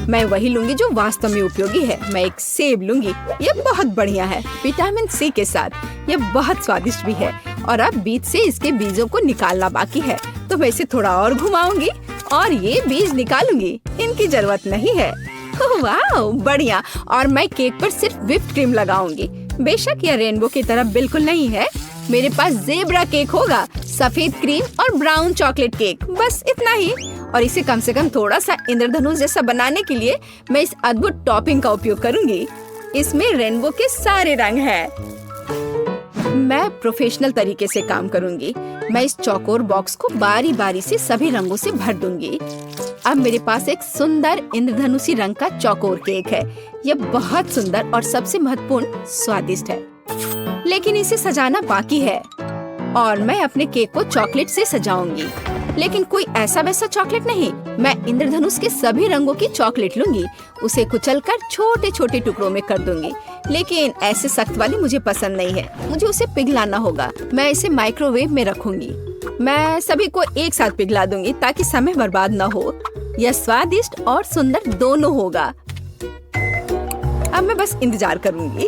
मैं वही लूंगी जो वास्तव में उपयोगी है। मैं एक सेब लूंगी, ये बहुत बढ़िया है, विटामिन सी के साथ। ये बहुत स्वादिष्ट भी है। और अब बीज से इसके बीजों को निकालना बाकी है, तो मैं इसे थोड़ा और घुमाऊंगी और ये बीज निकालूंगी। इनकी जरूरत नहीं है। वाह, बढ़िया। और मैं केक पर सिर्फ व्हिप्ड क्रीम लगाऊंगी। बेशक यह रेनबो की तरह बिल्कुल नहीं है। मेरे पास ज़ेब्रा केक होगा, सफेद क्रीम और ब्राउन चॉकलेट केक, बस इतना ही। और इसे कम से कम थोड़ा सा इंद्रधनुष जैसा बनाने के लिए मैं इस अद्भुत टॉपिंग का उपयोग करूंगी। इसमें रेनबो के सारे रंग हैं। मैं प्रोफेशनल तरीके से काम करूंगी। मैं इस चौकोर बॉक्स को बारी बारी से सभी रंगों से भर दूंगी। अब मेरे पास एक सुंदर इंद्रधनुषी रंग का चौकोर केक है। यह बहुत सुंदर और सबसे महत्वपूर्ण स्वादिष्ट है, लेकिन इसे सजाना बाकी है और मैं अपने केक को चॉकलेट से सजाऊंगी। लेकिन कोई ऐसा वैसा चॉकलेट नहीं, मैं इंद्रधनुष के सभी रंगों की चॉकलेट लूंगी, उसे कुचलकर छोटे छोटे टुकड़ों में कर दूंगी। लेकिन ऐसे सख्त वाली मुझे पसंद नहीं है, मुझे उसे पिघलाना होगा। मैं इसे माइक्रोवेव में रखूंगी। मैं सभी को एक साथ पिघला दूंगी ताकि समय बर्बाद न हो। यह स्वादिष्ट और सुंदर दोनों होगा। अब मैं बस इंतजार करूंगी।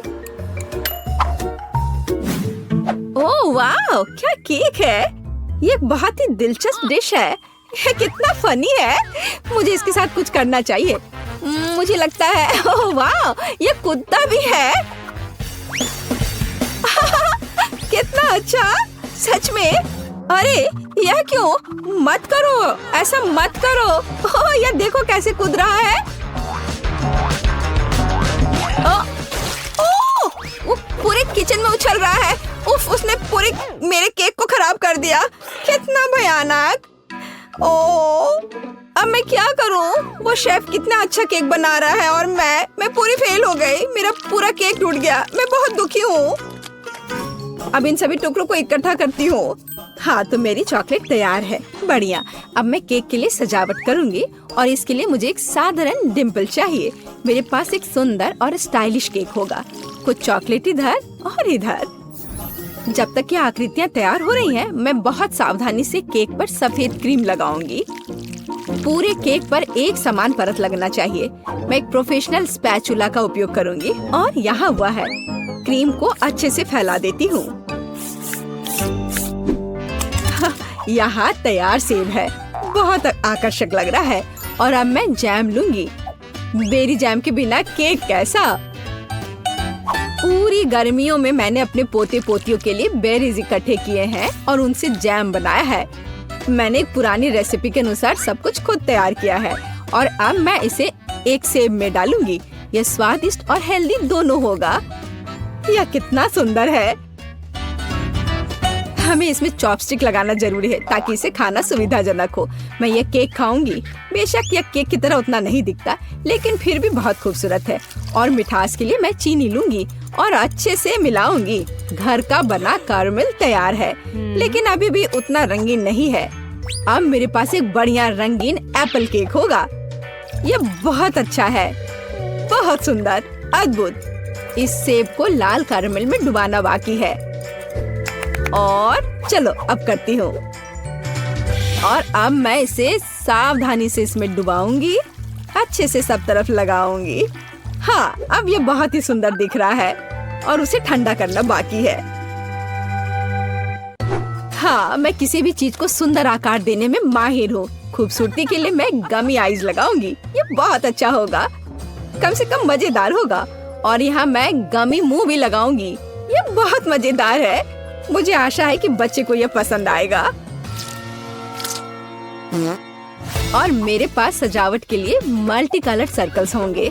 ओह वाह, क्या केक है! ये बहुत ही दिलचस्प डिश है। ये कितना फनी है। मुझे इसके साथ कुछ करना चाहिए। मुझे लगता है, ओह वाह, ये कुत्ता भी है। कितना अच्छा, सच में। अरे यह क्यों? मत करो, ऐसा मत करो। ओह, यह देखो कैसे कूद रहा है। वो पूरे किचन में उछल रहा है। उफ, उसने पूरे मेरे केक को खराब कर दिया। कितना भयानक। ओह, अब मैं क्या करूं? वो शेफ कितना अच्छा केक बना रहा है और मैं पूरी फेल हो गई। मेरा पूरा केक टूट गया। मैं बहुत दुखी हूँ। अब इन सभी टुकड़ों को इकट्ठा करती हूँ। हाँ, तो मेरी चॉकलेट तैयार है। बढ़िया। अब मैं केक के लिए सजावट करूंगी और इसके लिए मुझे एक साधारण डिम्पल चाहिए। मेरे पास एक सुंदर और स्टाइलिश केक होगा। कुछ चॉकलेट इधर और इधर। जब तक ये आकृतियाँ तैयार हो रही हैं, मैं बहुत सावधानी से केक पर सफेद क्रीम लगाऊंगी। पूरे केक पर एक समान परत लगना चाहिए। मैं एक प्रोफेशनल स्पैचुला का उपयोग करूंगी और यहाँ हुआ है। क्रीम को अच्छे से फैला देती हूँ। यहाँ तैयार सेब है। बहुत आकर्षक लग रहा है। और अब मैं जैम लूंगी। बेरी जैम के बिना केक कैसा? पूरी गर्मियों में मैंने अपने पोते पोतियों के लिए बेरीज इकट्ठे किए हैं और उनसे जैम बनाया है। मैंने एक पुरानी रेसिपी के अनुसार सब कुछ खुद तैयार किया है और अब मैं इसे एक सेब में डालूंगी। यह स्वादिष्ट और हेल्दी दोनों होगा। यह कितना सुंदर है। हमें इसमें चॉपस्टिक लगाना जरूरी है ताकि इसे खाना सुविधाजनक हो। मैं ये केक खाऊंगी। बेशक यह केक की तरह उतना नहीं दिखता, लेकिन फिर भी बहुत खूबसूरत है। और मिठास के लिए मैं चीनी लूंगी और अच्छे से मिलाऊंगी। घर का बना कैरमेल तैयार है, लेकिन अभी भी उतना रंगीन नहीं है। अब मेरे पास एक बढ़िया रंगीन एप्पल केक होगा। यह बहुत अच्छा है, बहुत सुंदर, अद्भुत। इस सेब को लाल कैरमेल में डुबाना बाकी है। और चलो अब करती हूँ। और अब मैं इसे सावधानी से इसमें डुबाऊंगी, अच्छे से सब तरफ लगाऊंगी। हाँ, अब ये बहुत ही सुंदर दिख रहा है और उसे ठंडा करना बाकी है। हाँ, मैं किसी भी चीज को सुंदर आकार देने में माहिर हूँ। खूबसूरती के लिए मैं गमी आईज लगाऊंगी। ये बहुत अच्छा होगा, कम से कम मजेदार होगा। और यहाँ मैं गमी मुंह भी लगाऊंगी। ये बहुत मजेदार है। मुझे आशा है कि बच्चे को यह पसंद आएगा। और मेरे पास सजावट के लिए मल्टी कलर्ड सर्कल्स होंगे।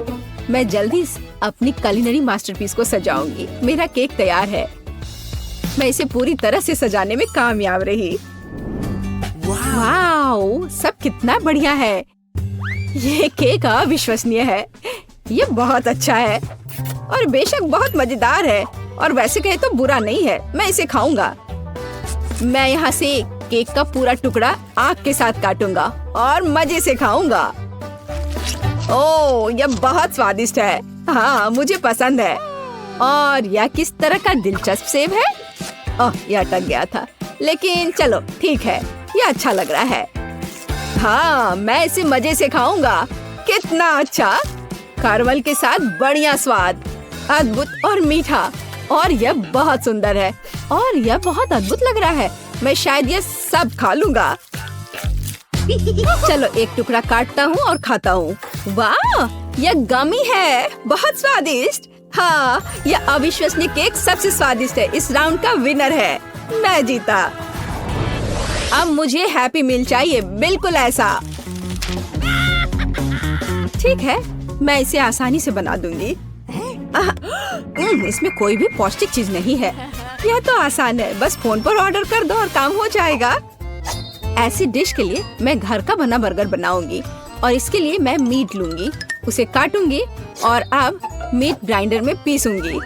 मैं जल्दी अपनी कुलिनरी मास्टरपीस को सजाऊंगी। मेरा केक तैयार है। मैं इसे पूरी तरह से सजाने में कामयाब रही। वाओ, सब कितना बढ़िया है। ये केक अविश्वसनीय है। ये बहुत अच्छा है और बेशक बहुत मजेदार है। और वैसे कहे तो बुरा नहीं है। मैं इसे खाऊंगा। मैं यहाँ से केक का पूरा टुकड़ा आग के साथ काटूंगा और मजे से खाऊंगा। ओह, यह बहुत स्वादिष्ट है। हाँ, मुझे पसंद है। और यह किस तरह का दिलचस्प सेब है। ओह, यह अटक गया था, लेकिन चलो ठीक है, यह अच्छा लग रहा है। हाँ, मैं इसे मजे से खाऊंगा। कितना अच्छा, कैरमेल के साथ बढ़िया स्वाद, अद्भुत और मीठा। और यह बहुत सुंदर है और यह बहुत अद्भुत लग रहा है। मैं शायद यह सब खा लूंगा। चलो एक टुकड़ा काटता हूँ और खाता हूँ। वाह, यह गमी है, बहुत स्वादिष्ट। हाँ, यह अविश्वसनीय केक सबसे स्वादिष्ट है। इस राउंड का विनर है। मैं जीता। अब मुझे हैप्पी मील चाहिए, बिल्कुल ऐसा। ठीक है, मैं इसे आसानी से बना दूंगी। इसमें कोई भी पौष्टिक चीज नहीं है। यह तो आसान है, बस फोन पर ऑर्डर कर दो और काम हो जाएगा। ऐसी डिश के लिए मैं घर का बना बर्गर बनाऊंगी और इसके लिए मैं मीट लूंगी, उसे काटूंगी और अब मीट ग्राइंडर में पीसूंगी।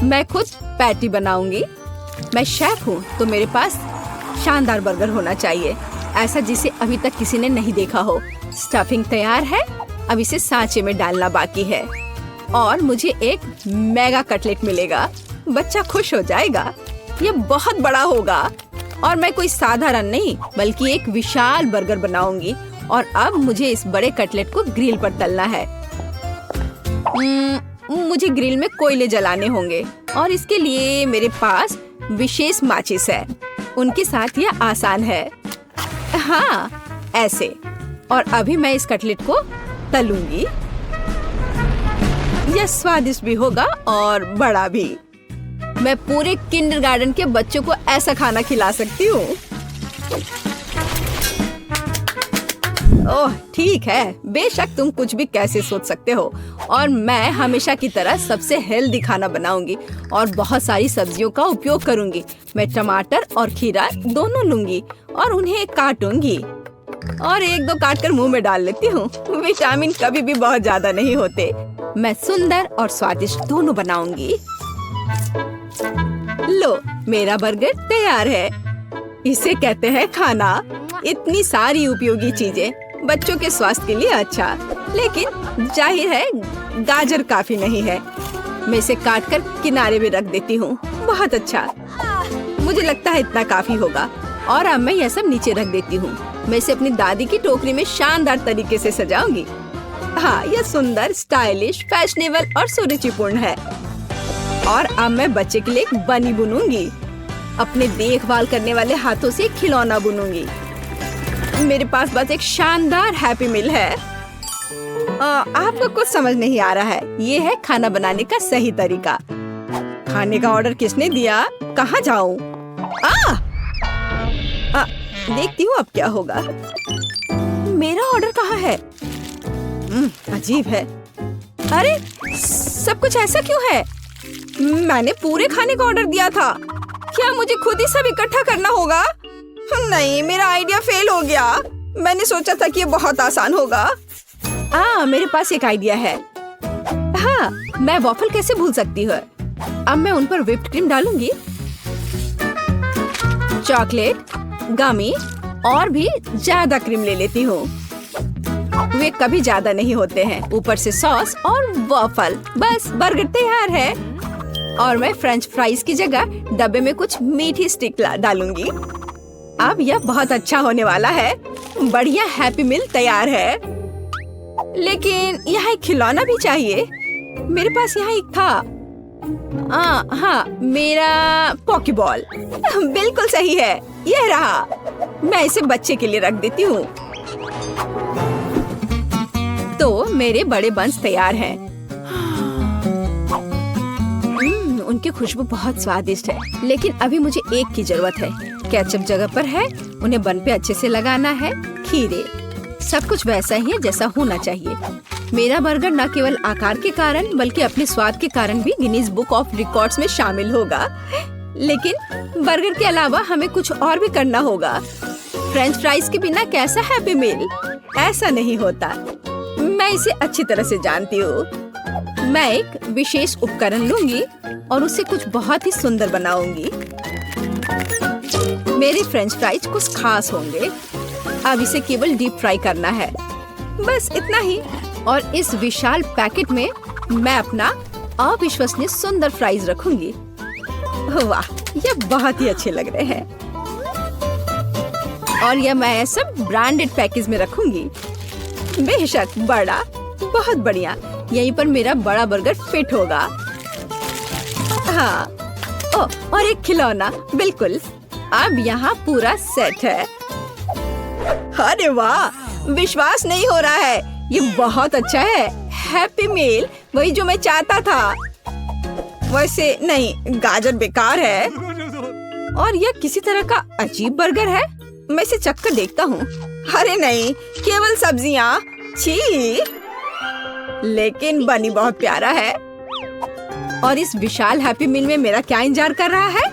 मैं खुद पैटी बनाऊंगी। मैं शेफ हूँ तो मेरे पास शानदार बर्गर होना चाहिए, ऐसा जिसे अभी तक किसी ने नहीं देखा हो। स्टफिंग तैयार है, अब इसे सांचे में डालना बाकी है और मुझे एक मेगा कटलेट मिलेगा। बच्चा खुश हो जाएगा। ये बहुत बड़ा होगा और मैं कोई साधारण नहीं बल्कि एक विशाल बर्गर बनाऊंगी। और अब मुझे इस बड़े कटलेट को ग्रिल पर तलना है। मुझे ग्रिल में कोयले जलाने होंगे और इसके लिए मेरे पास विशेष माचिस है। उनके साथ यह आसान है। हाँ, ऐसे। और अभी मैं इस कटलेट को तलूंगी। यह स्वादिष्ट भी होगा और बड़ा भी। मैं पूरे किंडरगार्टन के बच्चों को ऐसा खाना खिला सकती हूँ। ओह ठीक है, बेशक तुम कुछ भी कैसे सोच सकते हो। और मैं हमेशा की तरह सबसे हेल्दी खाना बनाऊंगी और बहुत सारी सब्जियों का उपयोग करूंगी। मैं टमाटर और खीरा दोनों लूंगी और उन्हें काटूंगी और एक दो काट कर मुंह में डाल लेती हूँ। विटामिन कभी भी बहुत ज्यादा नहीं होते। मैं सुंदर और स्वादिष्ट दोनों बनाऊंगी। लो, मेरा बर्गर तैयार है। इसे कहते हैं खाना। इतनी सारी उपयोगी चीजें, बच्चों के स्वास्थ्य के लिए अच्छा, लेकिन जाहिर है गाजर काफी नहीं है। मैं इसे काट कर किनारे में रख देती हूँ। बहुत अच्छा, मुझे लगता है इतना काफी होगा। और अब मैं यह सब नीचे रख देती हूँ। मैं इसे अपनी दादी की टोकरी में शानदार तरीके से सजाऊंगी। हाँ, यह सुंदर, स्टाइलिश, फैशनेबल और सुरुचिपूर्ण है। और अब मैं बच्चे के लिए एक बनी बुनूंगी। अपने देखभाल करने वाले हाथों से खिलौना बुनूंगी। मेरे पास बस एक शानदार हैप्पी मील है। आपको कुछ समझ नहीं आ रहा है। ये है खाना बनाने का सही तरीका। खाने का ऑर्डर किसने दिया? कहाँ जाऊँ? देखती हूँ अब क्या होगा। मेरा ऑर्डर कहाँ है? अजीब है। अरे, सब कुछ ऐसा क्यों है? मैंने पूरे खाने का ऑर्डर दिया था। क्या मुझे खुद ही सब इकट्ठा करना होगा? नहीं, मेरा आइडिया फेल हो गया। मैंने सोचा था कि ये बहुत आसान होगा। मेरे पास एक आइडिया है। हाँ, मैं वॉफल कैसे भूल सकती हूँ। अब मैं उन पर व्हिप्ड क्रीम डालूंगी, चॉकलेट, गमी और भी ज्यादा क्रीम ले लेती हूँ। वे कभी ज्यादा नहीं होते हैं। ऊपर से सॉस और वॉफल। बस बर्गर तैयार है। और मैं फ्रेंच फ्राइज की जगह डब्बे में कुछ मीठी स्टिक डालूंगी। अब यह बहुत अच्छा होने वाला है। बढ़िया हैप्पी मील तैयार है। लेकिन यहाँ एक खिलौना भी चाहिए। मेरे पास यहाँ एक था। हाँ, मेरा पॉकीबॉल। बिल्कुल सही है, यह रहा। मैं इसे बच्चे के लिए रख देती हूँ। तो मेरे बड़े बंस तैयार हैं। उनकी खुशबू बहुत स्वादिष्ट है, लेकिन अभी मुझे एक की जरूरत है। केचप जगह पर है, उन्हें बन पे अच्छे से लगाना है। खीरे, सब कुछ वैसा ही है जैसा होना चाहिए। मेरा बर्गर न केवल आकार के कारण बल्कि अपने स्वाद के कारण भी गिनीज बुक ऑफ रिकॉर्ड्स में शामिल होगा। लेकिन बर्गर के अलावा हमें कुछ और भी करना होगा। फ्रेंच फ्राइज के बिना कैसा हैप्पी मील? ऐसा नहीं होता। मैं इसे अच्छी तरह से जानती हूँ। मैं एक विशेष उपकरण लूंगी और उसे कुछ बहुत ही सुंदर बनाऊंगी। मेरे फ्रेंच फ्राइज कुछ खास होंगे। अब इसे केवल डीप फ्राई करना है, बस इतना ही। और इस विशाल पैकेट में मैं अपना अविश्वसनीय सुंदर फ्राइज रखूंगी। वाह, ये बहुत ही अच्छे लग रहे हैं। और यह मैं सब ब्रांडेड पैकेज में रखूंगी। बेशक बड़ा, बहुत बढ़िया। यहीं पर मेरा बड़ा बर्गर फिट होगा। हाँ, और एक खिलौना। बिल्कुल, अब यहाँ पूरा सेट है। अरे वाह, विश्वास नहीं हो रहा है। ये बहुत अच्छा है। हैप्पी मील, वही जो मैं चाहता था। वैसे नहीं, गाजर बेकार है और यह किसी तरह का अजीब बर्गर है। मैं इसे चख कर देखता हूँ। अरे नहीं, केवल सब्जियाँ। छी, लेकिन बनी बहुत प्यारा है। और इस विशाल हैप्पी मील में मेरा क्या इंतजार कर रहा है?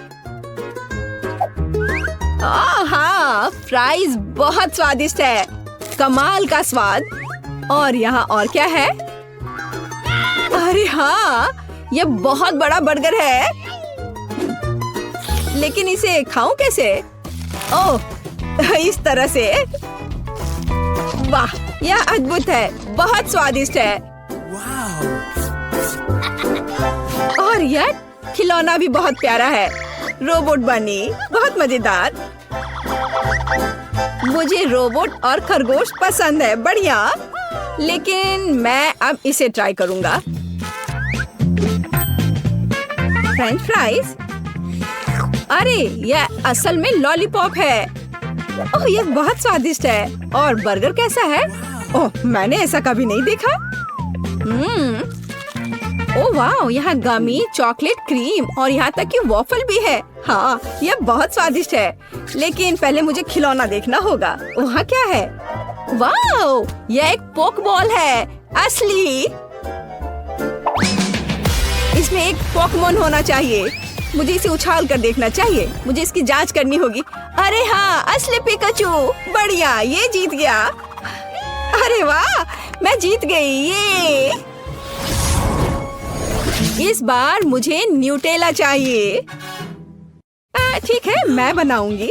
हाँ, फ्राइज बहुत स्वादिष्ट है, कमाल का स्वाद। और यहाँ और क्या है? अरे हाँ, ये बहुत बड़ा बर्गर है, लेकिन इसे खाऊं कैसे? ओह, इस तरह से। वाह, यह अद्भुत है, बहुत स्वादिष्ट है। और यह खिलौना भी बहुत प्यारा है, रोबोट बनी, बहुत मजेदार। मुझे रोबोट और खरगोश पसंद है, बढ़िया। लेकिन मैं अब इसे ट्राई करूंगा। French fries? अरे, यह असल में लॉलीपॉप है। ओह, यह बहुत स्वादिष्ट है। और बर्गर कैसा है? ओह, मैंने ऐसा कभी नहीं देखा। ओह वाह, यहाँ गमी, चॉकलेट, क्रीम और यहाँ तक कि वॉफल भी है। हाँ, यह बहुत स्वादिष्ट है। लेकिन पहले मुझे खिलौना देखना होगा। वहाँ क्या है? वाह, यह एक पोक बॉल है, असली। इसमें एक पोकेमॉन होना चाहिए। मुझे इसे उछाल कर देखना चाहिए। मुझे इसकी जांच करनी होगी। अरे हाँ, असली पिकाचू, बढ़िया, ये जीत गया। अरे वाह, मैं जीत गई, ये। इस बार मुझे न्यूटेला चाहिए। ठीक है, मैं बनाऊंगी।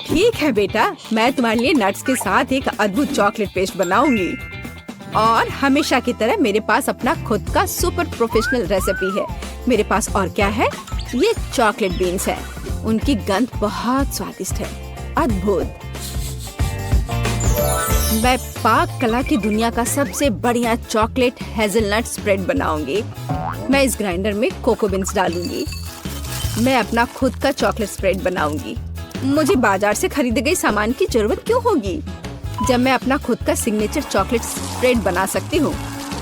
ठीक है बेटा, मैं तुम्हारे लिए नट्स के साथ एक अद्भुत चॉकलेट पेस्ट बनाऊंगी। और हमेशा की तरह मेरे पास अपना खुद का सुपर प्रोफेशनल रेसिपी है। मेरे पास और क्या है? ये चॉकलेट बीन्स है। उनकी गंध बहुत स्वादिष्ट है, अद्भुत। मैं पाक कला की दुनिया का सबसे बढ़िया चॉकलेट हेजलनट स्प्रेड बनाऊंगी। मैं इस ग्राइंडर में कोको बीन्स डालूंगी। मैं अपना खुद का चॉकलेट स्प्रेड बनाऊंगी। मुझे बाजार से खरीदे गए सामान की जरूरत क्यों होगी, जब मैं अपना खुद का सिग्नेचर चॉकलेट स्प्रेड बना सकती हूँ।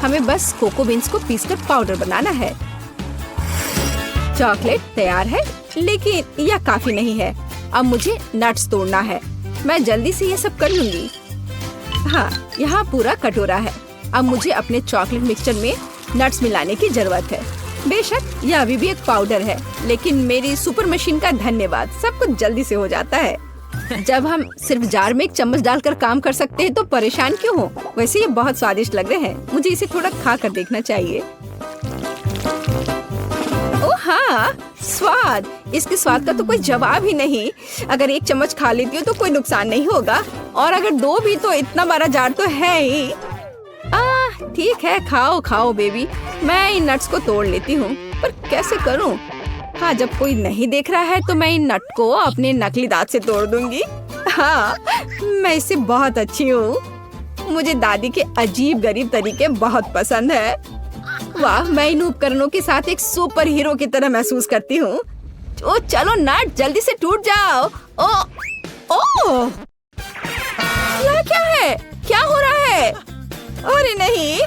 हमें बस कोको बीन्स को पीसकर पाउडर बनाना है। चॉकलेट तैयार है, लेकिन यह काफी नहीं है। अब मुझे नट्स तोड़ना है। मैं जल्दी से ये सब कर लूंगी। हाँ, यहाँ पूरा कटोरा है। अब मुझे अपने चॉकलेट मिक्सचर में नट्स मिलाने की जरूरत है। बेशक यह अभी भी एक पाउडर है, लेकिन मेरी सुपर मशीन का धन्यवाद, सब कुछ जल्दी से हो जाता है। जब हम सिर्फ जार में एक चम्मच डालकर काम कर सकते हैं तो परेशान क्यों हो? वैसे ये बहुत स्वादिष्ट लग रहे हैं। मुझे इसे थोड़ा खा कर देखना चाहिए। ओह हाँ, स्वाद, इसके स्वाद का तो कोई जवाब ही नहीं। अगर एक चम्मच खा लेती हूँ तो कोई नुकसान नहीं होगा, और अगर दो भी तो इतना बड़ा जार तो है ही। ठीक है, खाओ खाओ बेबी। मैं इन नट्स को तोड़ लेती हूँ, पर कैसे करूँ? हाँ, जब कोई नहीं देख रहा है तो मैं इन नट को अपने नकली दांत से तोड़ दूंगी। हाँ, मैं इससे बहुत अच्छी हूँ। मुझे दादी के अजीब गरीब तरीके बहुत पसंद है। वाह, मैं इन उपकरणों के साथ एक सुपर हीरो की तरह महसूस करती हूँ। ओ चलो नट, जल्दी से टूट जाओ। ओ यह क्या है? क्या हो रहा है? अरे नहीं,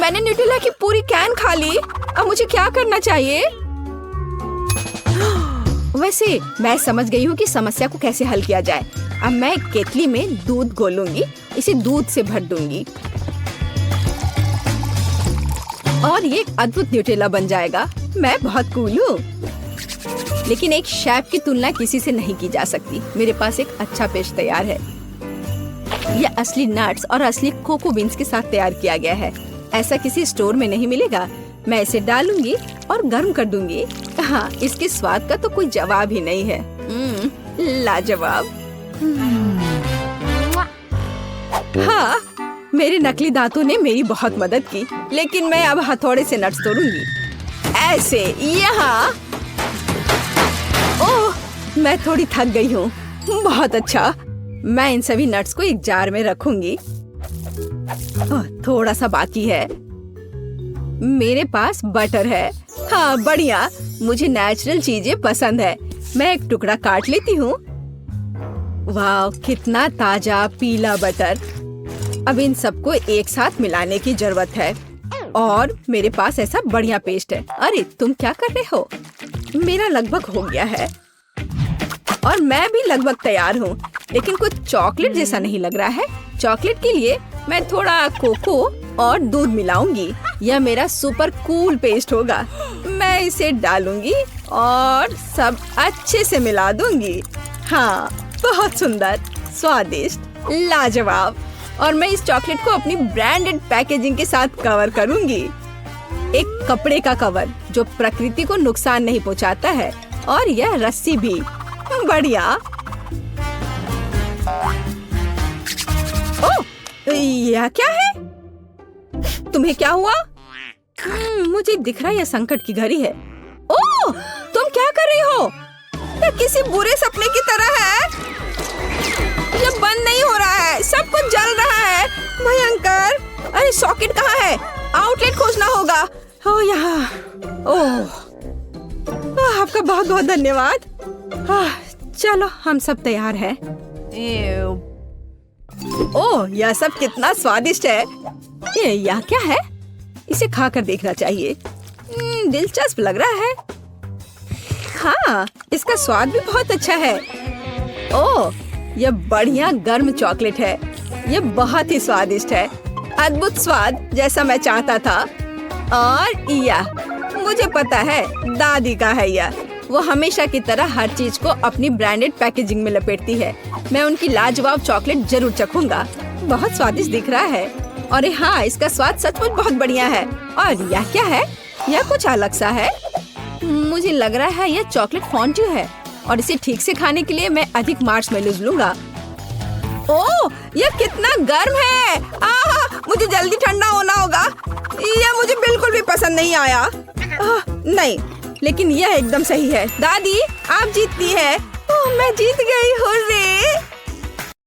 मैंने न्यूटेला की पूरी कैन खा ली। अब मुझे क्या करना चाहिए? वैसे मैं समझ गई हूँ कि समस्या को कैसे हल किया जाए। अब मैं केतली में दूध घोलूंगी, इसे दूध से भर दूंगी और ये एक अद्भुत न्यूटेला बन जाएगा। मैं बहुत कूल हूँ, लेकिन एक शेफ की तुलना किसी से नहीं की जा सकती। मेरे पास एक अच्छा पेस्ट तैयार है। यह असली नट्स और असली कोको बीन्स के साथ तैयार किया गया है। ऐसा किसी स्टोर में नहीं मिलेगा। मैं इसे डालूंगी और गर्म कर दूंगी। हाँ, इसके स्वाद का तो कोई जवाब ही नहीं है। लाजवाब। हाँ, मेरे नकली दांतों ने मेरी बहुत मदद की, लेकिन मैं अब हथौड़े से नट्स तोड़ूंगी। ऐसे, यहाँ। ओह, मैं थोड़ी थक गई हूँ। बहुत अच्छा। मैं इन सभी नट्स को एक जार में रखूंगी। थोड़ा सा बाकी है। मेरे पास बटर है। हाँ, बढ़िया। मुझे नेचुरल चीजें पसंद है। मैं एक टुकड़ा काट लेती हूँ। वाह, कितना ताजा पीला बटर। अब इन सबको एक साथ मिलाने की जरूरत है। और मेरे पास ऐसा बढ़िया पेस्ट है। अरे तुम क्या कर रहे हो? मेरा लगभग हो गया है और मैं भी लगभग तैयार हूँ, लेकिन कुछ चॉकलेट जैसा नहीं लग रहा है। चॉकलेट के लिए मैं थोड़ा कोको और दूध मिलाऊंगी। यह मेरा सुपर कूल पेस्ट होगा। मैं इसे डालूंगी और सब अच्छे से मिला दूंगी। हाँ, बहुत सुंदर, स्वादिष्ट, लाजवाब। और मैं इस चॉकलेट को अपनी ब्रांडेड पैकेजिंग के साथ कवर करूंगी। एक कपड़े का कवर जो प्रकृति को नुकसान नहीं पहुंचाता है, और यह रस्सी भी। बढ़िया। ओह, यह क्या है? तुम्हें क्या हुआ? मुझे दिख रहा है यह संकट की घड़ी है। ओह, तुम क्या कर रही हो? यह किसी बुरे सपने की तरह है। यह बंद नहीं हो रहा है, सब कुछ जल रहा है। भयंकर। अरे सॉकेट कहाँ है? आउटलेट खोजना होगा। ओह, यहाँ। ओह, आपका बहुत बहुत धन्यवाद। चलो, हम सब तैयार हैं। ओह, यह सब कितना स्वादिष्ट है। यह क्या है? इसे खाकर देखना चाहिए। दिलचस्प लग रहा है। हाँ, इसका स्वाद भी बहुत अच्छा है। ओह, यह बढ़िया गर्म चॉकलेट है। यह बहुत ही स्वादिष्ट है। अद्भुत स्वाद, जैसा मैं चाहता था। और यह मुझे पता है, दादी का है यह। वो हमेशा की तरह हर चीज को अपनी ब्रांडेड पैकेजिंग में लपेटती है। मैं उनकी लाजवाब चॉकलेट जरूर चखूंगा। बहुत स्वादिष्ट दिख रहा है। और हाँ, इसका स्वाद सचमुच बहुत बढ़िया है। और यह क्या है? यह कुछ अलग सा है। मुझे लग रहा है यह चॉकलेट फॉन्ड्यू है। और इसे ठीक से खाने के लिए मैं अधिक मार्शमेलोज लूंगा। ओह, यह कितना गर्म है। मुझे जल्दी ठंडा होना होगा। यह मुझे बिल्कुल भी पसंद नहीं आया। नहीं, लेकिन यह एकदम सही है। दादी, आप जीतती है। ओह, मैं जीत गई। हुर्रे।